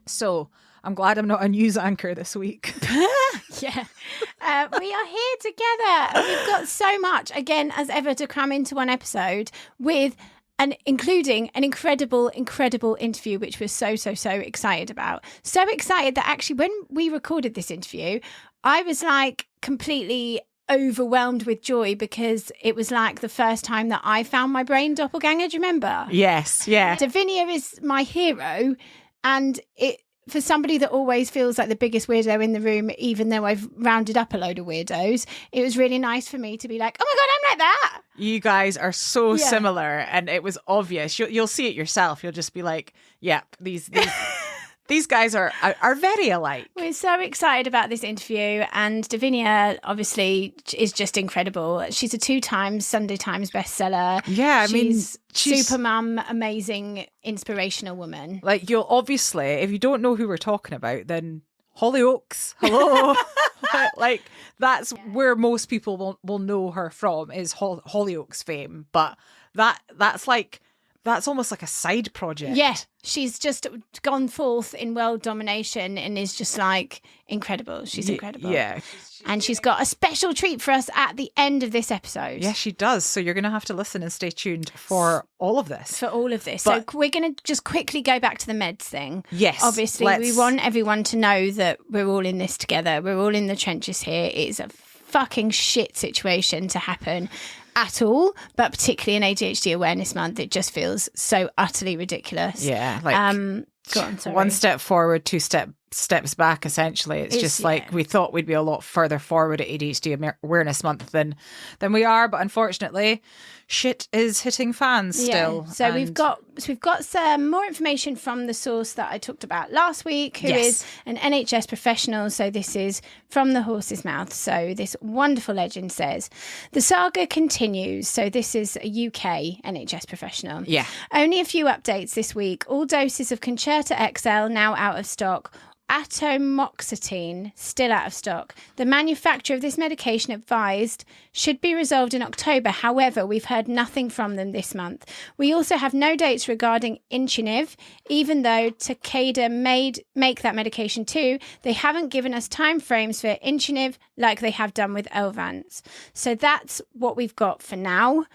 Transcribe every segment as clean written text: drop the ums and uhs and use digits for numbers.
So I'm glad I'm not a news anchor this week. Yeah. We are here together. And we've got so much, again, as ever, to cram into one episode with including an incredible interview, which we're so excited about. So excited that actually when we recorded this interview, I was like completely overwhelmed with joy because it was like the first time that I found my brain doppelganger. Do you remember? Yes, yeah. Davinia is my hero, and it for somebody that always feels like the biggest weirdo in the room, even though I've rounded up a load of weirdos, it was really nice for me to be like, oh my God, I'm like that. You guys are so similar, and it was obvious. You'll see it yourself. You'll just be like, yep, these these guys are very alike. We're so excited about this interview, and Davinia obviously is just incredible. She's a 2-time Sunday Times bestseller. Yeah, she's super mum, amazing, inspirational woman. Like, you'll obviously, if you don't know who we're talking about, then Hollyoaks, hello. Like, that's where most people will know her from, is Hollyoaks fame. But that's almost like a side project. Yeah, she's just gone forth in world domination and is just like incredible. She's incredible. Yeah. And she's got a special treat for us at the end of this episode. Yeah, she does. So you're going to have to listen and stay tuned for all of this. So we're going to just quickly go back to the meds thing. Yes. Obviously, we want everyone to know that we're all in this together. We're all in the trenches here. It's a fucking shit situation to happen at all, but particularly in ADHD Awareness Month, it just feels so utterly ridiculous. Yeah, like go on, sorry. 1 step forward, 2 steps back, essentially. It's just like we thought we'd be a lot further forward at ADHD Awareness Month than we are, but unfortunately shit is hitting fans still. So we've got some more information from the source that I talked about last week, who is an NHS professional. So this is from the horse's mouth. So this wonderful legend says, the saga continues. So this is a UK NHS professional. Yeah. Only a few updates this week. All doses of Concerta XL now out of stock. Atomoxetine still out of stock. The manufacturer of this medication advised should be resolved in October. However, we've heard nothing from them this month. We also have no dates regarding Inciniv, even though Takeda make that medication too. They haven't given us timeframes for Inciniv like they have done with Elvance. So that's what we've got for now.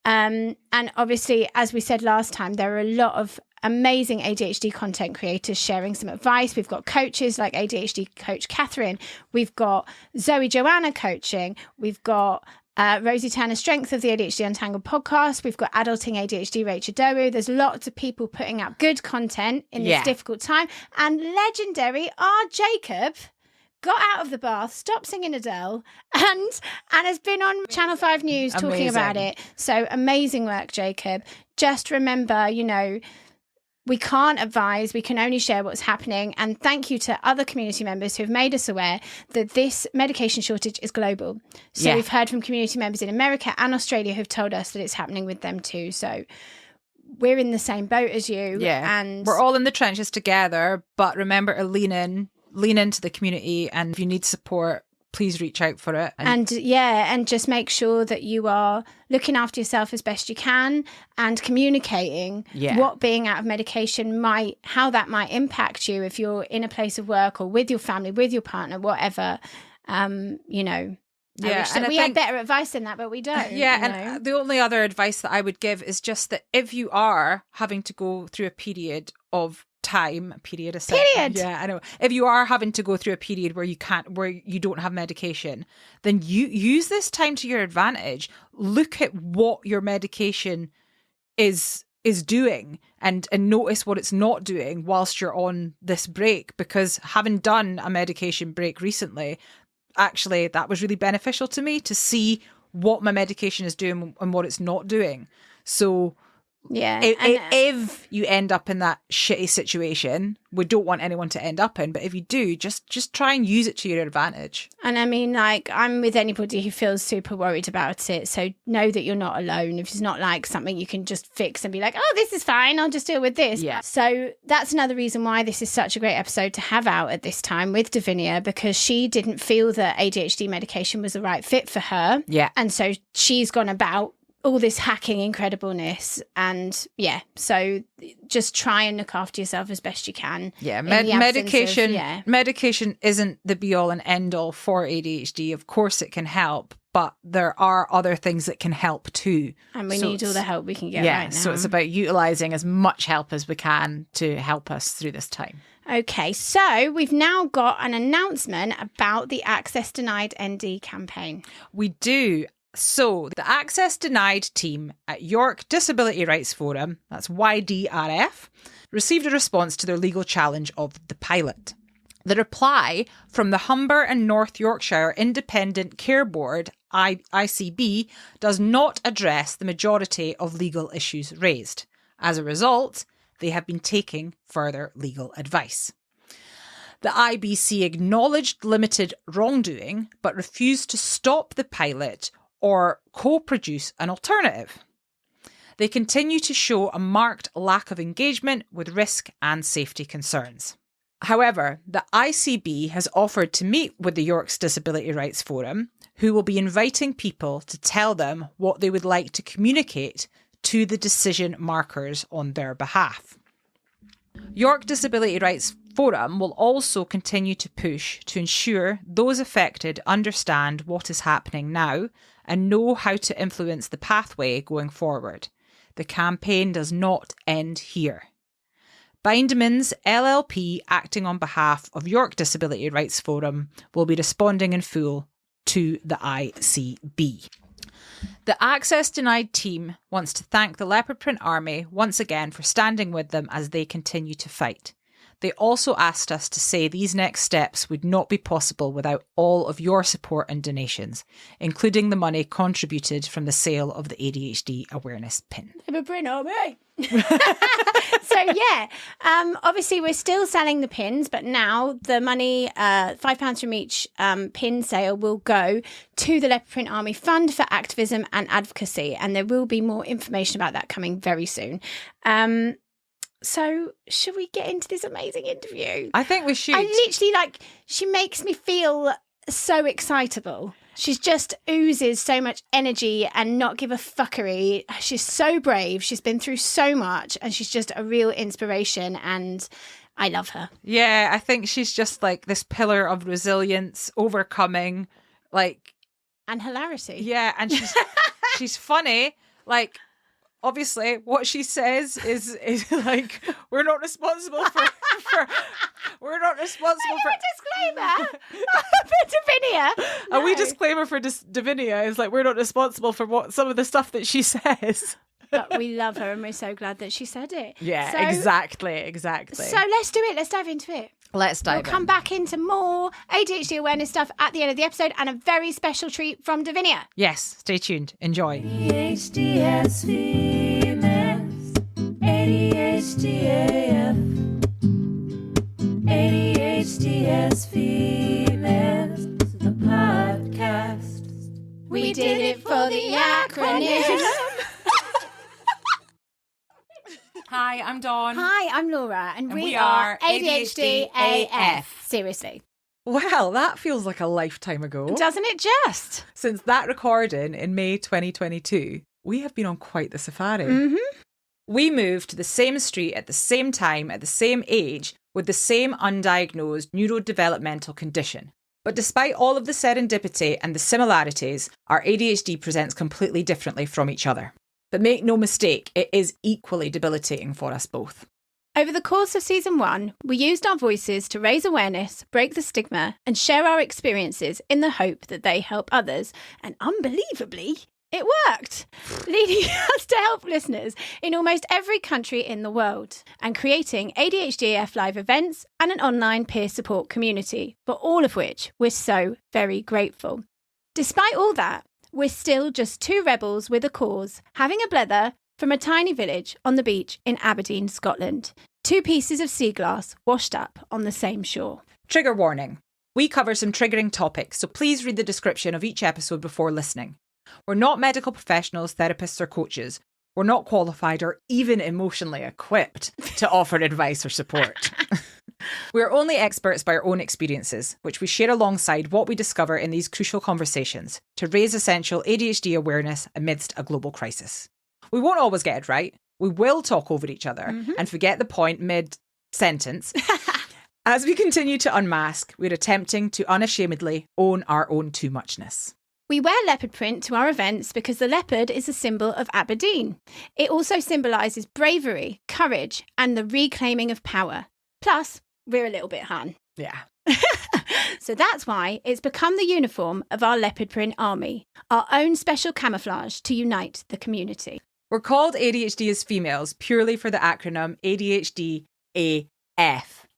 And obviously, as we said last time, there are a lot of amazing ADHD content creators sharing some advice. We've got coaches like ADHD coach Katherine. We've got Zoe Joanna coaching. We've got Rosie Tanner Strength of the ADHD Untangled podcast. We've got Adulting ADHD Rachael. There's lots of people putting out good content in this difficult time. And legendary R. Jacob got out of the bath, stopped singing Adele, and has been on Channel 5 News talking about it. So amazing work, Jacob. Just remember, we can't advise, we can only share what's happening. And thank you to other community members who have made us aware that this medication shortage is global. So we've heard from community members in America and Australia who've told us that it's happening with them too. So we're in the same boat as you. Yeah. And we're all in the trenches together, but remember to lean into the community, and if you need support, please reach out for it. And just make sure that you are looking after yourself as best you can and communicating what being out of medication how that might impact you if you're in a place of work or with your family, with your partner, whatever. I wish that we had better advice than that, but we don't. And the only other advice that I would give is just that if you are having to go through a period of time, yeah, I know, if you are having to go through a period where you don't have medication, then you use this time to your advantage. Look at what your medication is doing and notice what it's not doing whilst you're on this break, because having done a medication break recently, actually that was really beneficial to me to see what my medication is doing and what it's not doing. So if you end up in that shitty situation, we don't want anyone to end up in, but if you do, just try and use it to your advantage. And I mean, like, I'm with anybody who feels super worried about it, so know that you're not alone. If it's not like something you can just fix and be like, oh, this is fine, I'll just deal with this. So that's another reason why this is such a great episode to have out at this time with Davinia, because she didn't feel that ADHD medication was the right fit for her. And so she's gone about all this hacking incredibleness. And yeah, so just try and look after yourself as best you can. Yeah, medication isn't the be all and end all for ADHD. Of course it can help, but there are other things that can help too. And we need all the help we can get right now. So it's about utilising as much help as we can to help us through this time. Okay, so we've now got an announcement about the Access Denied ND campaign. We do. So the Access Denied team at York Disability Rights Forum, that's YDRF, received a response to their legal challenge of the pilot. The reply from the Humber and North Yorkshire Independent Care Board, ICB, does not address the majority of legal issues raised. As a result, they have been taking further legal advice. The IBC acknowledged limited wrongdoing, but refused to stop the pilot or co-produce an alternative. They continue to show a marked lack of engagement with risk and safety concerns. However, the ICB has offered to meet with the York's Disability Rights Forum, who will be inviting people to tell them what they would like to communicate to the decision markers on their behalf. York Disability Rights Forum will also continue to push to ensure those affected understand what is happening now and know how to influence the pathway going forward. The campaign does not end here. Bindemans LLP, acting on behalf of York Disability Rights Forum, will be responding in full to the ICB. The Access Denied team wants to thank the Leopard Print Army once again for standing with them as they continue to fight. They also asked us to say these next steps would not be possible without all of your support and donations, including the money contributed from the sale of the ADHD awareness pin. Leopard Print Army! So yeah, obviously we're still selling the pins, but now the money, £5 from each pin sale, will go to the Leopard Print Army Fund for Activism and Advocacy, and there will be more information about that coming very soon. So should we get into this amazing interview? I think we should. I literally, she makes me feel so excitable. She's just oozes so much energy and not give a fuckery. She's so brave. She's been through so much and she's just a real inspiration and I love her. Yeah, I think she's just like this pillar of resilience, overcoming, and hilarity. Yeah, and she's funny. Obviously, what she says is like, we're not responsible for we're not responsible for disclaimer for Davinia. A wee disclaimer for Davinia is we're not responsible for what some of the stuff that she says. But we love her and we're so glad that she said it. Yeah, so, exactly. So let's do it. Let's dive into it. Let's dive in. We'll come back into more ADHD awareness stuff at the end of the episode and a very special treat from Davinia. Yes, stay tuned. Enjoy. ADHD has females. ADHD AF. ADHD has females. The podcast. We did it for the acronym. Hi, I'm Dawn. Hi, I'm Laura, and we are ADHD AF. Seriously. Well, that feels like a lifetime ago. Doesn't it just? Since that recording in May 2022, we have been on quite the safari. Mm-hmm. We moved to the same street at the same time, at the same age, with the same undiagnosed neurodevelopmental condition. But despite all of the serendipity and the similarities, our ADHD presents completely differently from each other. But make no mistake, it is equally debilitating for us both. Over the course of season 1, we used our voices to raise awareness, break the stigma, and share our experiences in the hope that they help others. And unbelievably, it worked, leading us to help listeners in almost every country in the world and creating ADHD-AF live events and an online peer support community, for all of which we're so very grateful. Despite all that, we're still just two rebels with a cause, having a blether from a tiny village on the beach in Aberdeen, Scotland. Two pieces of sea glass washed up on the same shore. Trigger warning. We cover some triggering topics, so please read the description of each episode before listening. We're not medical professionals, therapists or coaches. We're not qualified or even emotionally equipped to offer advice or support. We're only experts by our own experiences, which we share alongside what we discover in these crucial conversations to raise essential ADHD awareness amidst a global crisis. We won't always get it right. We will talk over each other and forget the point mid-sentence. As we continue to unmask, we're attempting to unashamedly own our own too muchness. We wear leopard print to our events because the leopard is a symbol of Aberdeen. It also symbolises bravery, courage, and the reclaiming of power. Plus, we're a little bit Han. Yeah. So that's why it's become the uniform of our leopard print army, our own special camouflage to unite the community. We're called ADHD as females purely for the acronym ADHD-AF.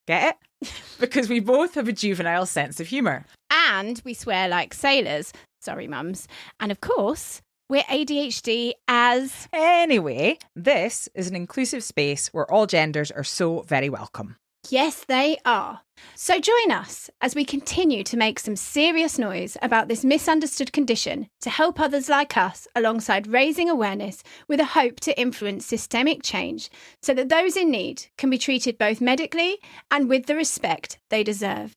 Get it? Because we both have a juvenile sense of humour. And we swear like sailors. Sorry, mums. And of course, we're ADHD as... Anyway, this is an inclusive space where all genders are so very welcome. Yes, they are. So join us as we continue to make some serious noise about this misunderstood condition to help others like us alongside raising awareness with a hope to influence systemic change so that those in need can be treated both medically and with the respect they deserve.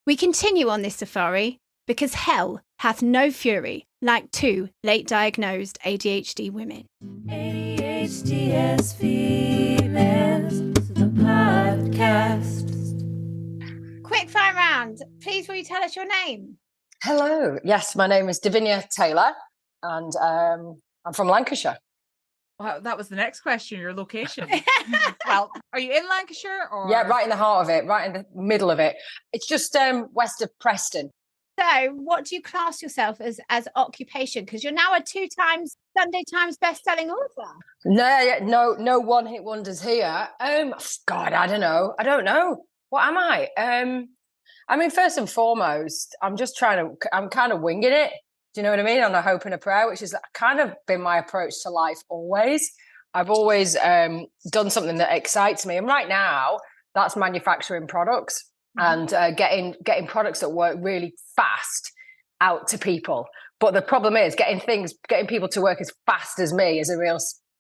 We continue on this safari because hell hath no fury like two late-diagnosed ADHD women. ADHD as females, the podcast. Quick fire round. Please, will you tell us your name? Hello. Yes, my name is Davinia Taylor, and I'm from Lancashire. Well, that was the next question, your location. Well, are you in Lancashire? Or? Yeah, right in the heart of it, right in the middle of it. It's just west of Preston. So what do you class yourself as occupation? Because you're now a 2 times Sunday Times best-selling author. No one-hit wonders here. God, I don't know. What am I? I mean, first and foremost, I'm kind of winging it. Do you know what I mean? On a hope and a prayer, which has kind of been my approach to life always. I've always done something that excites me. And right now, that's manufacturing products and getting products that work really fast out to people. But the problem is getting people to work as fast as me is a real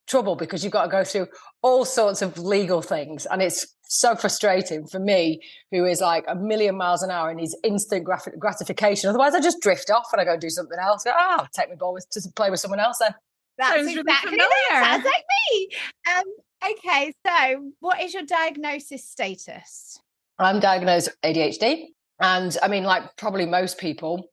trouble because you've got to go through all sorts of legal things. And it's so frustrating for me, who is like a million miles an hour and needs instant gratification. Otherwise, I just drift off and I go do something else. I'll take my ball to play with someone else then. That's Sounds exactly really it. Sounds like me. Okay, so what is your diagnosis status? I'm diagnosed with ADHD. And I mean, like probably most people,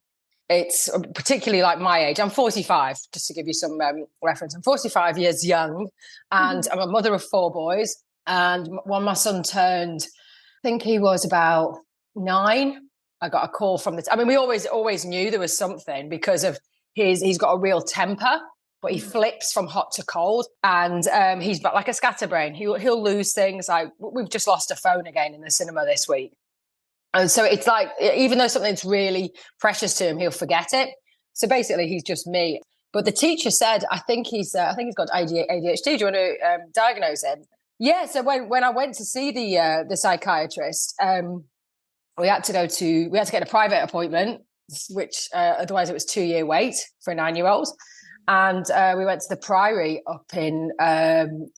it's particularly like my age. I'm 45, just to give you some reference. I'm 45 years young and I'm a mother of 4 boys. And when my son turned, I think he was about 9, I got a call from I mean, we always knew there was something because of he's got a real temper, but he flips from hot to cold. And he's like a scatterbrain. He'll lose things. Like we've just lost a phone again in the cinema this week. And so it's like, even though something's really precious to him, he'll forget it. So basically he's just me. But the teacher said, I think he's got ADHD. Do you want to diagnose him? Yeah. So when I went to see the psychiatrist, we had to get a private appointment, which otherwise it was 2-year wait for a 9-year-old. And we went to the Priory up in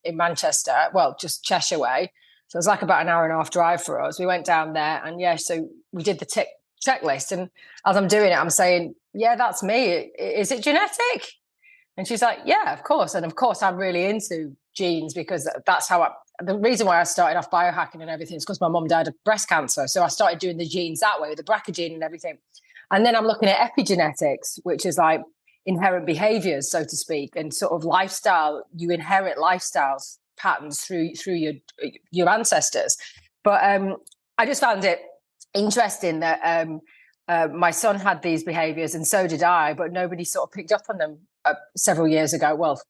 Manchester, well, just Cheshire way. So it was like about an hour and a half drive for us. We went down there and so we did the checklist. And as I'm doing it, I'm saying, yeah, that's me. Is it genetic? And she's like, yeah, of course. And of course, I'm really into genes because that's how the reason why I started off biohacking and everything is because my mum died of breast cancer. So I started doing the genes that way with the BRCA gene and everything. And then I'm looking at epigenetics, which is like inherent behaviors, so to speak, and sort of lifestyle. You inherit lifestyles patterns through your ancestors. But I just found it interesting that my son had these behaviors and so did I, but nobody sort of picked up on them several years ago. Well,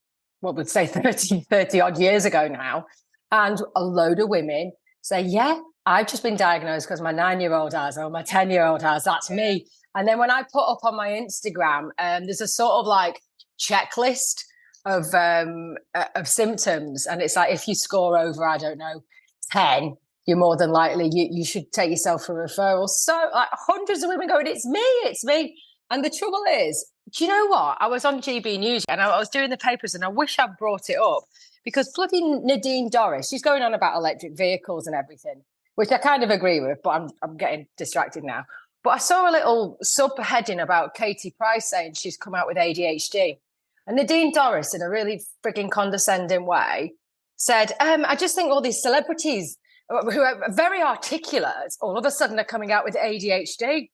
what would say 30 odd years ago now. And a load of women say, yeah, I've just been diagnosed because my 9-year-old has, or my 10-year-old has, that's me. And then when I put up on my Instagram, there's a sort of like checklist of symptoms. And it's like, if you score over, I don't know, 10, you're more than likely, you should take yourself for referral. So like hundreds of women going, it's me. And the trouble is, do you know what? I was on GB News and I was doing the papers and I wish I'd brought it up because bloody Nadine Dorries, she's going on about electric vehicles and everything. which I kind of agree with, but I'm getting distracted now. But I saw a little subheading about Katy Price saying she's come out with ADHD. And Nadine Dorris, in a really frigging condescending way, said, I just think all these celebrities who are very articulate all of a sudden are coming out with ADHD.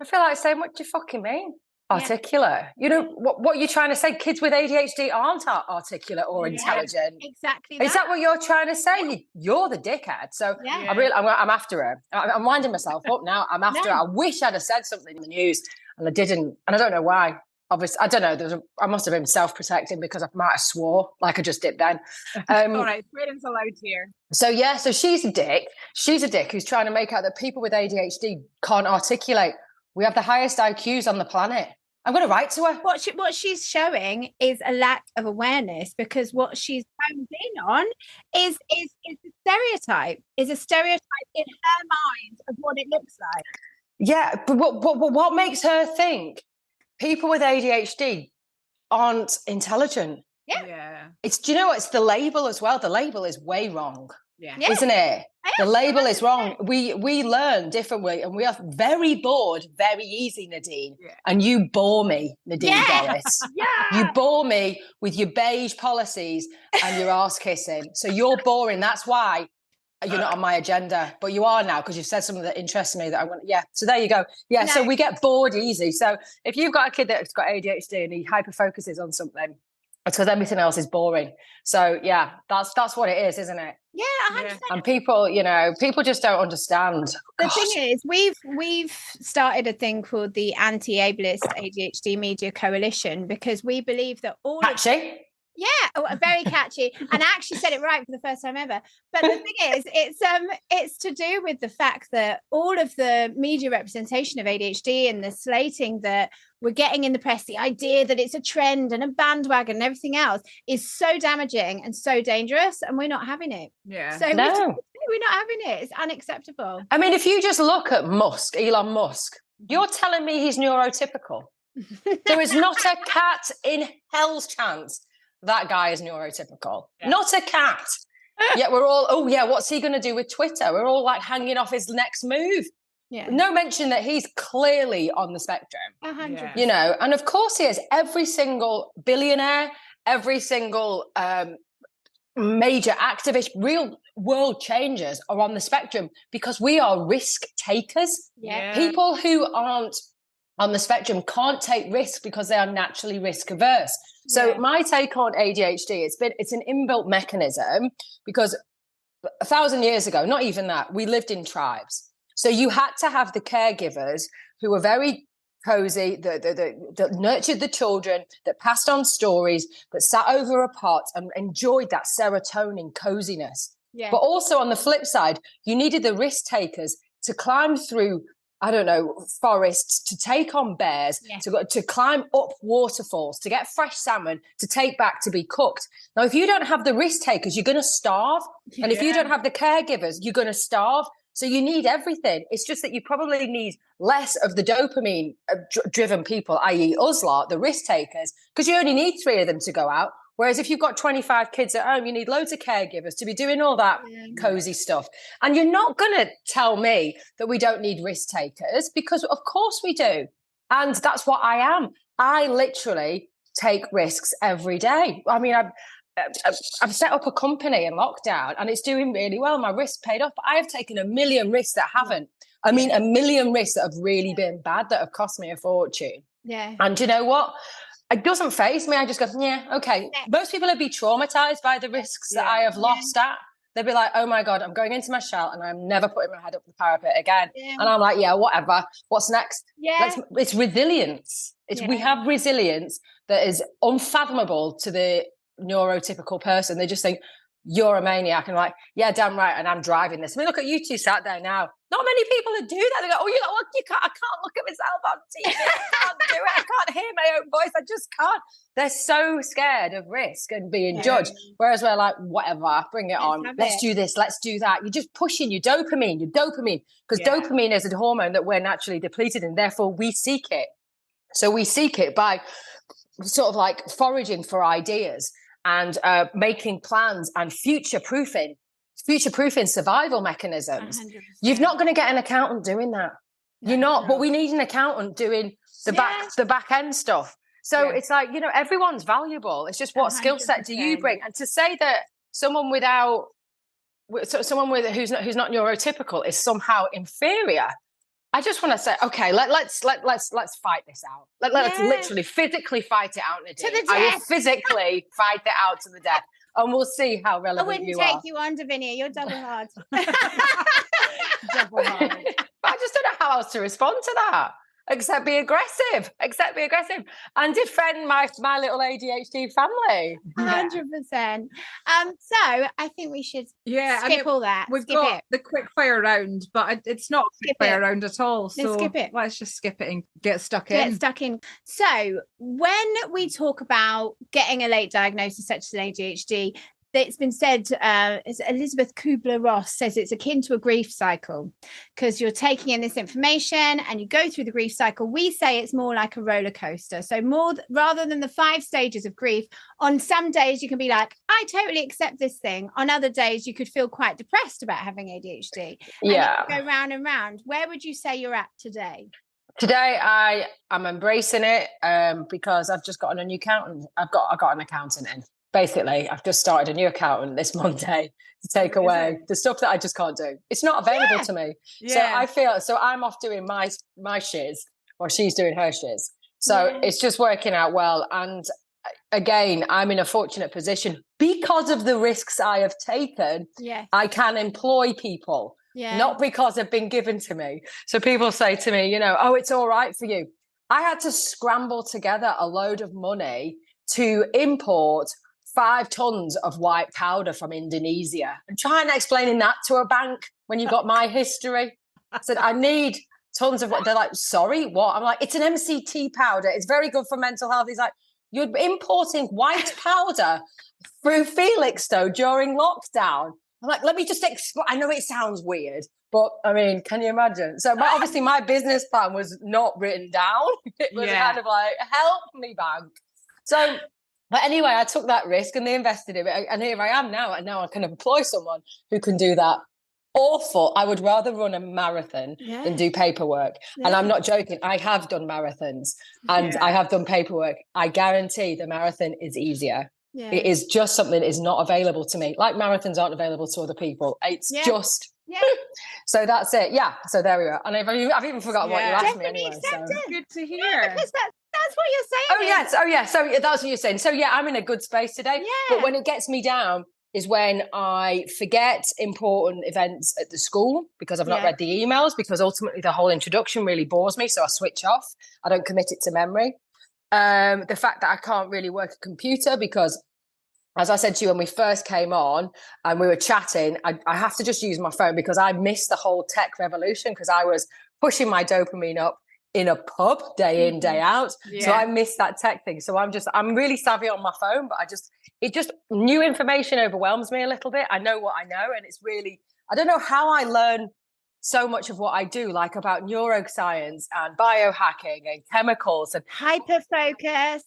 I feel like saying, what do you fucking mean? Articulate. You know, what you're trying to say? Kids with ADHD aren't articulate or intelligent. Exactly. Is that what you're trying to say? You're the dickhead. So I'm after her. I'm winding myself up now. I'm after her. I wish I'd have said something in the news and I didn't. And I don't know why. Obviously, I don't know. I must have been self-protecting because I might have swore like I just did then. All right, freedom's allowed here. So she's a dick. She's a dick who's trying to make out that people with ADHD can't articulate. We have the highest IQs on the planet. I'm going to write to her. What she's showing is a lack of awareness, because what she's honed in on is a stereotype. Is a stereotype in her mind of what it looks like. Yeah, but what makes her think people with ADHD aren't intelligent? Yeah. Do you know what? It's the label as well. The label is way wrong. Yeah. Isn't it? The label is wrong. We learn differently, and we are very bored very easy, Nadine. Yeah. And you bore me, Nadine Dorris. You bore me with your beige policies and your arse kissing. So you're boring. That's why you're not on my agenda, but you are now because you've said something that interests me that I want. Yeah. So there you go. Yeah. No. So we get bored easy. So if you've got a kid that's got ADHD and he hyper focuses on something, it's because everything else is boring. So yeah, that's what it is, isn't it? Yeah, 100%. And people just don't understand. The thing is, we've started a thing called the Anti-Ableist ADHD Media Coalition, because we believe that all very catchy, and I actually said it right for the first time ever. But the thing is, it's to do with the fact that all of the media representation of ADHD and the slating that we're getting in the press, the idea that it's a trend and a bandwagon and everything else, is so damaging and so dangerous, and we're not having it. Yeah. So we're not having it. It's unacceptable. I mean, if you just look at Elon Musk, you're telling me he's neurotypical. There is not a cat in hell's chance that guy is neurotypical. Yeah. Not a cat. Yet we're all, what's he going to do with Twitter? We're all like hanging off his next move. Yeah. No mention that he's clearly on the spectrum. 100%. You know, and of course he is. Every single billionaire, every single major activist, real world changers are on the spectrum because we are risk takers. Yeah. People who aren't on the spectrum can't take risks because they are naturally risk averse. So my take on ADHD, it's an inbuilt mechanism because 1,000 years ago, not even that, we lived in tribes. So you had to have the caregivers who were very cozy, that nurtured the children, that passed on stories, that sat over a pot and enjoyed that serotonin coziness. Yeah. But also on the flip side, you needed the risk takers to climb through, I don't know, forests, to take on bears, to climb up waterfalls, to get fresh salmon, to take back to be cooked. Now, if you don't have the risk takers, you're going to starve. And if you don't have the caregivers, you're going to starve. So you need everything. It's just that you probably need less of the dopamine driven people, i.e. us lot, the risk takers, because you only need 3 of them to go out. Whereas if you've got 25 kids at home, you need loads of caregivers to be doing all that cozy stuff. And you're not going to tell me that we don't need risk takers, because of course we do. And that's what I am. I literally take risks every day. I mean, I've set up a company in lockdown and it's doing really well. My risks paid off, but I have taken a million risks that haven't. I mean, a million risks that have really been bad, that have cost me a fortune. Yeah. And you know what? It doesn't faze me. I just go, okay. Most people would be traumatized by the risks that I have lost at. They'd be like, oh my God, I'm going into my shell and I'm never putting my head up the parapet again. Yeah. And I'm like, whatever. What's next? Yeah. It's resilience. We have resilience that is unfathomable to the neurotypical person. They just think, you're a maniac. And I'm like, yeah, damn right. And I'm driving this. I mean, look at you two sat there now. Not many people that do that. They go, I can't look at myself on TV. I can't do it. I can't hear my own voice. I just can't. They're so scared of risk and being judged. Whereas we're like, whatever, bring it on. Let's do this. Let's do that. You're just pushing your dopamine, because dopamine is a hormone that we're naturally depleted in. Therefore, we seek it. So we seek it by sort of like foraging for ideas and making plans and future proofing future-proofing survival mechanisms. 100%. You're not going to get an accountant doing that. You're not, but we need an accountant doing the back end stuff. So it's like, you know, everyone's valuable. It's just what 100%. skill set do you bring? And to say that someone who's not neurotypical is somehow inferior, I just want to say, okay, let's fight this out. Let's literally physically fight it out, Nadine. To the death. I will physically fight it out to the death, and we'll see how relevant you are. I wouldn't take you on, Davinia. You're double hard. Double hard. I just don't know how else to respond to that. Except be aggressive and defend my little ADHD family. 100%. So I think we should skip all that. We've got the quick fire round, but it's not a quick fire round at all. So let's skip it. Let's just skip it and get stuck in. So when we talk about getting a late diagnosis such as an ADHD, it's been said, Elizabeth Kubler-Ross says it's akin to a grief cycle because you're taking in this information and you go through the grief cycle. We say it's more like a roller coaster. So rather than the 5 stages of grief, on some days you can be like, I totally accept this thing. On other days you could feel quite depressed about having ADHD. Yeah. And go round and round. Where would you say you're at today? Today, I'm embracing it because I've just gotten a new accountant. I got an accountant in. Basically, I've just started a new accountant this Monday to take away the stuff that I just can't do. It's not available to me. Yeah. So I'm off doing my shiz while she's doing her shiz. So it's just working out well. And again, I'm in a fortunate position because of the risks I have taken. Yeah. I can employ people, not because they've been given to me. So people say to me, you know, oh, it's all right for you. I had to scramble together a load of money to import 5 tons of white powder from Indonesia and trying to explaining that to a bank when you got my history. I said, I need tons of what. They're like, sorry, what? I'm like, it's an MCT powder. It's very good for mental health. He's like, you're importing white powder through Felixstowe during lockdown. I'm like, let me just explain. I know it sounds weird, but I mean, can you imagine? So obviously my business plan was not written down. It was kind of like, help me, bank. So but anyway, I took that risk and they invested in it. And here I am now. And now I can employ someone who can do that. Awful. I would rather run a marathon than do paperwork. And I'm not joking. I have done marathons and I have done paperwork. I guarantee the marathon is easier. Yeah. It is just something that is not available to me. Like marathons aren't available to other people. It's just... Yeah. So that's it. Yeah. So there we are. And I've even forgotten what you asked me anyway. So. Good to hear. Because that's what you're saying. Oh, yes. Oh, yeah. So that's what you're saying. So, yeah, I'm in a good space today. Yeah. But when it gets me down is when I forget important events at the school because I've not read the emails, because ultimately the whole introduction really bores me. So I switch off. I don't commit it to memory. The fact that I can't really work a computer because, as I said to you when we first came on and we were chatting, I have to just use my phone because I missed the whole tech revolution because I was pushing my dopamine up in a pub day in, day out. Yeah. So I missed that tech thing. So I'm really savvy on my phone, but new information overwhelms me a little bit. I know what I know. And it's really, I don't know how I learn so much of what I do, like about neuroscience and biohacking and chemicals and hyper-focus.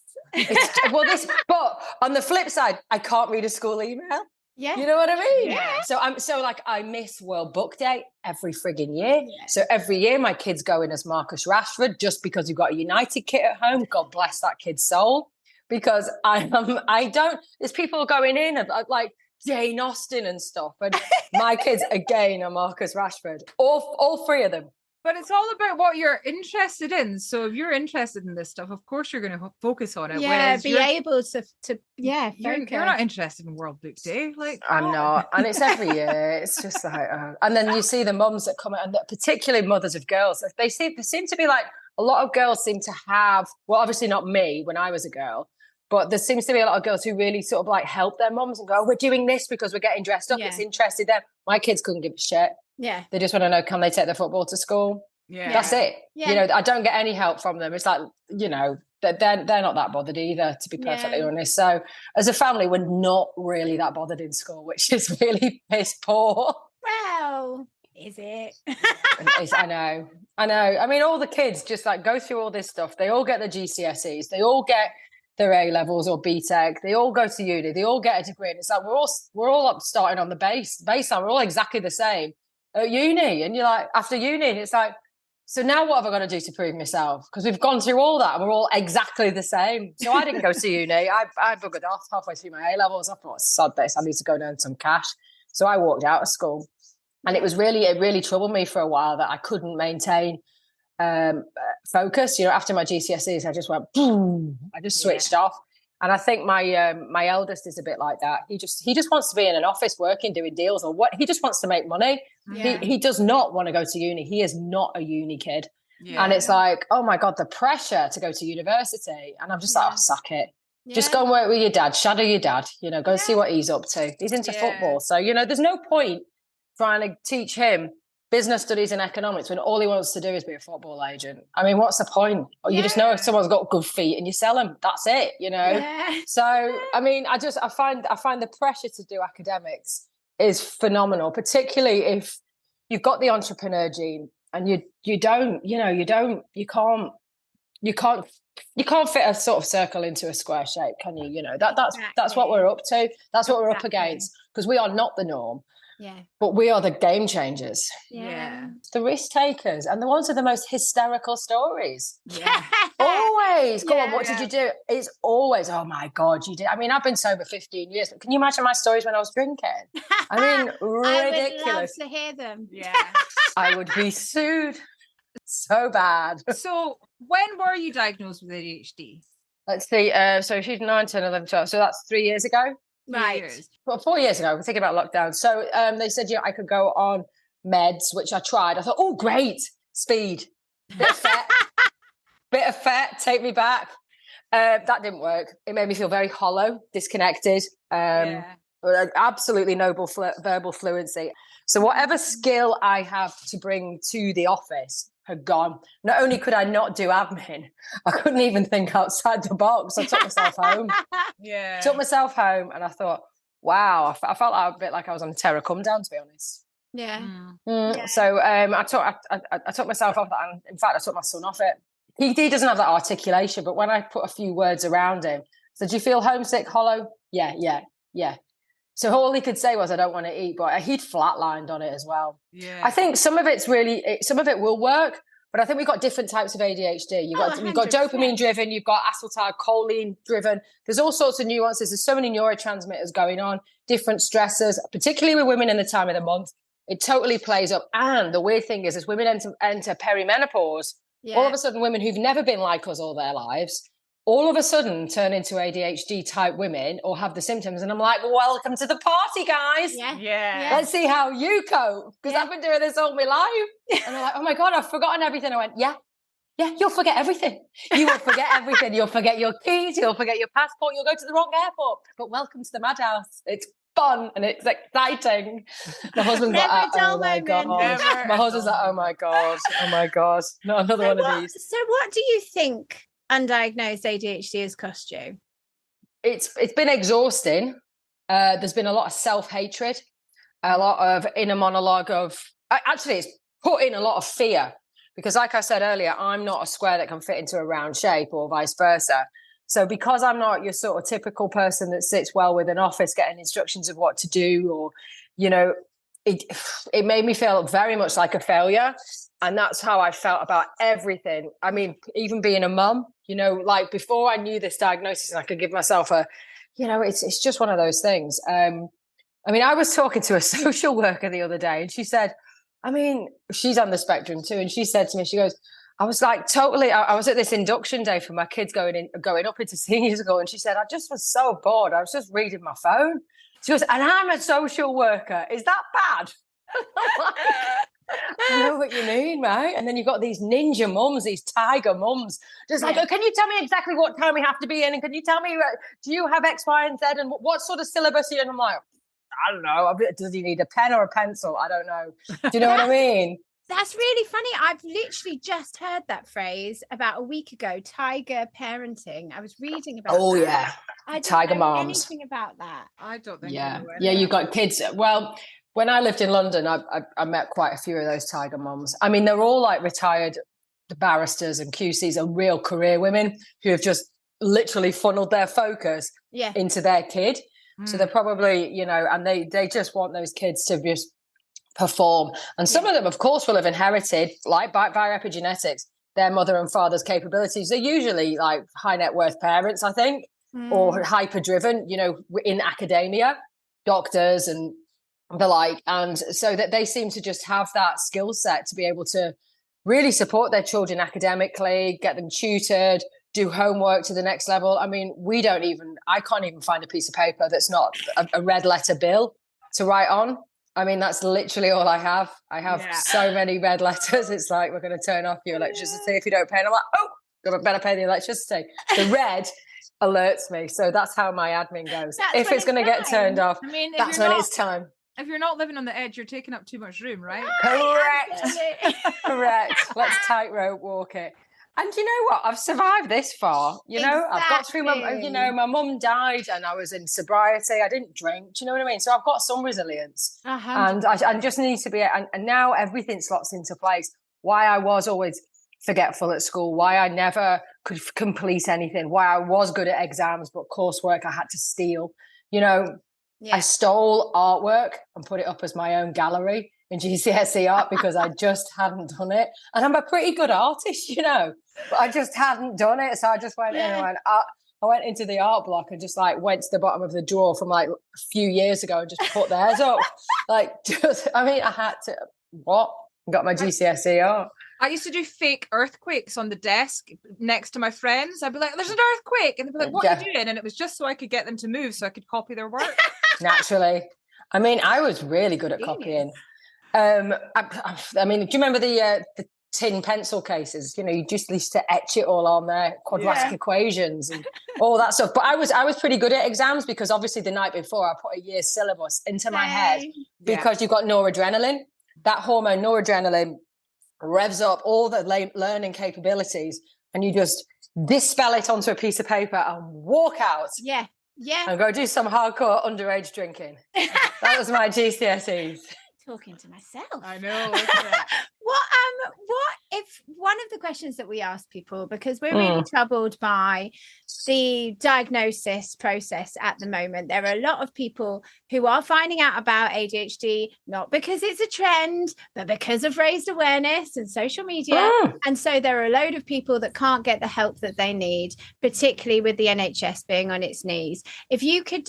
But on the flip side, I can't read a school email. Yeah. You know what I mean? Yeah. So I miss World Book Day every frigging year. Yeah. So every year my kids go in as Marcus Rashford just because we've got a United kit at home. God bless that kid's soul. Because there's people going in like Jane Austen and stuff. And my kids again are Marcus Rashford. All 3 of them. But it's all about what you're interested in. So if you're interested in this stuff, of course you're going to focus on it. Yeah, be able to focus. You're not interested in World Book Day. Like I'm not. And it's every year. It's just like, and then you see the mums that come out, and particularly mothers of girls. They seem to be like, a lot of girls seem to have, well, obviously not me when I was a girl, but there seems to be a lot of girls who really sort of like help their mums and go, oh, we're doing this because we're getting dressed up. Yeah. It's interested them. My kids couldn't give a shit. Yeah. They just want to know, can they take their football to school? Yeah. That's it. Yeah. You know, I don't get any help from them. It's like, you know, they're not that bothered either, to be perfectly honest. So as a family, we're not really that bothered in school, which is really piss poor. Well, is it? I know. I mean, all the kids just like go through all this stuff. They all get the GCSEs. They all get their A levels or BTEC. They all go to uni. They all get a degree. And it's like we're all up starting on the baseline. We're all exactly the same at uni. And you're like, after uni, it's like, so now what have I got to do to prove myself? Because we've gone through all that and we're all exactly the same. So I didn't go to uni. I buggered off halfway through my A levels. I thought, sod this, I need to go and earn some cash. So I walked out of school. And it really troubled me for a while that I couldn't maintain focus. After my GCSEs, I just went boom. I just switched off. And I think my eldest is a bit like that. He just wants to be in an office working, doing deals, or what. He just wants to make money. Yeah. He does not want to go to uni. He is not a uni kid. Yeah. And it's like, oh my God, the pressure to go to university. And I'm just like, oh, suck it. Yeah. Just go and work with your dad, shadow your dad, go and see what he's up to. He's into football. So, there's no point trying to teach him business studies and economics when all he wants to do is be a football agent. I mean, what's the point? Or you just know if someone's got good feet and you sell them. That's it, Yeah. So, I mean, I find the pressure to do academics is phenomenal, particularly if you've got the entrepreneur gene and you can't fit a sort of circle into a square shape, can you? That's what we're up to. That's what we're up against, because we are not the norm. Yeah. But we are the game changers. Yeah. The risk takers. And the ones with the most hysterical stories. Yeah. Always. Go on, what did you do? It's always, oh my God, you did. I mean, I've been sober 15 years. But can you imagine my stories when I was drinking? I mean, ridiculous. I would love to hear them. Yeah. I would be sued. So bad. So when were you diagnosed with ADHD? Let's see. So she's 9, 10, 11, 12. So that's 3 years ago. Right. Well, 4 years ago, we're thinking about lockdown. So they said, I could go on meds, which I tried. I thought, oh, great. Speed. Bit of fat, take me back. That didn't work. It made me feel very hollow, disconnected. Absolutely noble verbal fluency. So whatever skill I have to bring to the office had gone. Not only could I not do admin, I couldn't even think outside the box. I took myself home. Took myself home, and I thought, wow, I felt a bit like I was on a terror come down, to be honest. Yeah. So I took myself off that, and in fact, I took my son off it. He doesn't have that articulation, but when I put a few words around him, so do you feel homesick, hollow? Yeah. So all he could say was, I don't want to eat, but he'd flatlined on it as well. Yeah. I think some of it will work, but I think we've got different types of ADHD. You've got dopamine driven, you've got acetylcholine driven. There's all sorts of nuances. There's so many neurotransmitters going on, different stressors, particularly with women in the time of the month. It totally plays up. And the weird thing is, as women enter perimenopause, all of a sudden women who've never been like us all their lives, all of a sudden turn into ADHD type women or have the symptoms. And I'm like, welcome to the party, guys. Yeah. Let's see how you cope. Because I've been doing this all my life. And they're like, oh my God, I've forgotten everything. I went, yeah, you'll forget everything. You will forget everything. You'll forget your keys. You'll forget your passport. You'll go to the wrong airport. But welcome to the madhouse. It's fun and it's exciting. My husband's like, oh my God. My husband's like, oh my God. Not another one of these. So what do you think undiagnosed ADHD has cost you? It's been exhausting. There's been a lot of self-hatred, a lot of inner monologue actually it's put in a lot of fear, because like I said earlier, I'm not a square that can fit into a round shape or vice versa. So because I'm not your sort of typical person that sits well with an office getting instructions of what to do, or, it made me feel very much like a failure. And that's how I felt about everything. I mean, even being a mum, like before I knew this diagnosis, I could give myself it's just one of those things. I mean, I was talking to a social worker the other day, and she said, I mean, she's on the spectrum too. And she said to me, she goes, I was like, totally, I was at this induction day for my kids going up into senior school. And she said, I just was so bored. I was just reading my phone. She goes, and I'm a social worker. Is that bad? I know what you mean, right? And then you've got these ninja mums, these tiger mums, just like, oh, can you tell me exactly what time we have to be in? And can you tell me, do you have X, Y, and Z? And what sort of syllabus are you in? I'm like, I don't know. Does he need a pen or a pencil? I don't know. Do you know what I mean? That's really funny. I've literally just heard that phrase about a week ago, tiger parenting. I was reading about that. Yeah. I tiger don't know moms. anything about that. I don't think Yeah, you've got kids. Well, when I lived in London, I met quite a few of those tiger moms. I mean, they're all like retired barristers and QCs and real career women who have just literally funneled their focus into their kid. So they're probably, you know, and they just want those kids to just perform. And some of them, of course, will have inherited, like via epigenetics, their mother and father's capabilities. They're usually like high net worth parents, I think, or hyper driven, you know, in academia, doctors and the like. And so that they seem to just have that skill set to be able to really support their children academically, get them tutored, do homework to the next level. I mean, I can't even find a piece of paper that's not a red letter bill to write on. I mean, that's literally all I have. I have so many red letters. It's like, we're going to turn off your electricity if you don't pay. And I'm like, oh, I better pay the electricity. The red alerts me. So that's how my admin goes. If it's going to get turned off, I mean, that's when it's time. If you're not living on the edge, you're taking up too much room, right? Correct. Let's tightrope walk it. And you know what? I've survived this far. You know, I've got through my mum died and I was in sobriety. I didn't drink. Do you know what I mean? So I've got some resilience. And I just need to be, and now everything slots into place. Why I was always forgetful at school, why I never could complete anything, why I was good at exams, but coursework I had to steal. You know, I stole artwork and put it up as my own gallery in GCSE art because I just hadn't done it. And I'm a pretty good artist, you know, but I just hadn't done it. So I just went in and I went into the art block and just like went to the bottom of the drawer from like a few years ago and just put theirs up. I had to, got my GCSE art. I used to do fake earthquakes on the desk next to my friends. I'd be like, there's an earthquake. And they'd be like, what are you doing? And it was just so I could get them to move so I could copy their work. Naturally. I mean, I was really good at copying. I mean, do you remember the tin pencil cases? You know, you just used to etch it all on there, quadratic equations and all that stuff. But I was pretty good at exams because obviously the night before I put a year's syllabus into my head because you've got noradrenaline. That hormone, noradrenaline, revs up all the learning capabilities and you just dispel it onto a piece of paper and walk out. And go do some hardcore underage drinking. That was my GCSEs. Talking to myself. I know. What if one of the questions that we ask people, because we're really troubled by the diagnosis process at the moment, there are a lot of people who are finding out about ADHD not because it's a trend but because of raised awareness and social media, and so there are a load of people that can't get the help that they need, particularly with the NHS being on its knees. If you could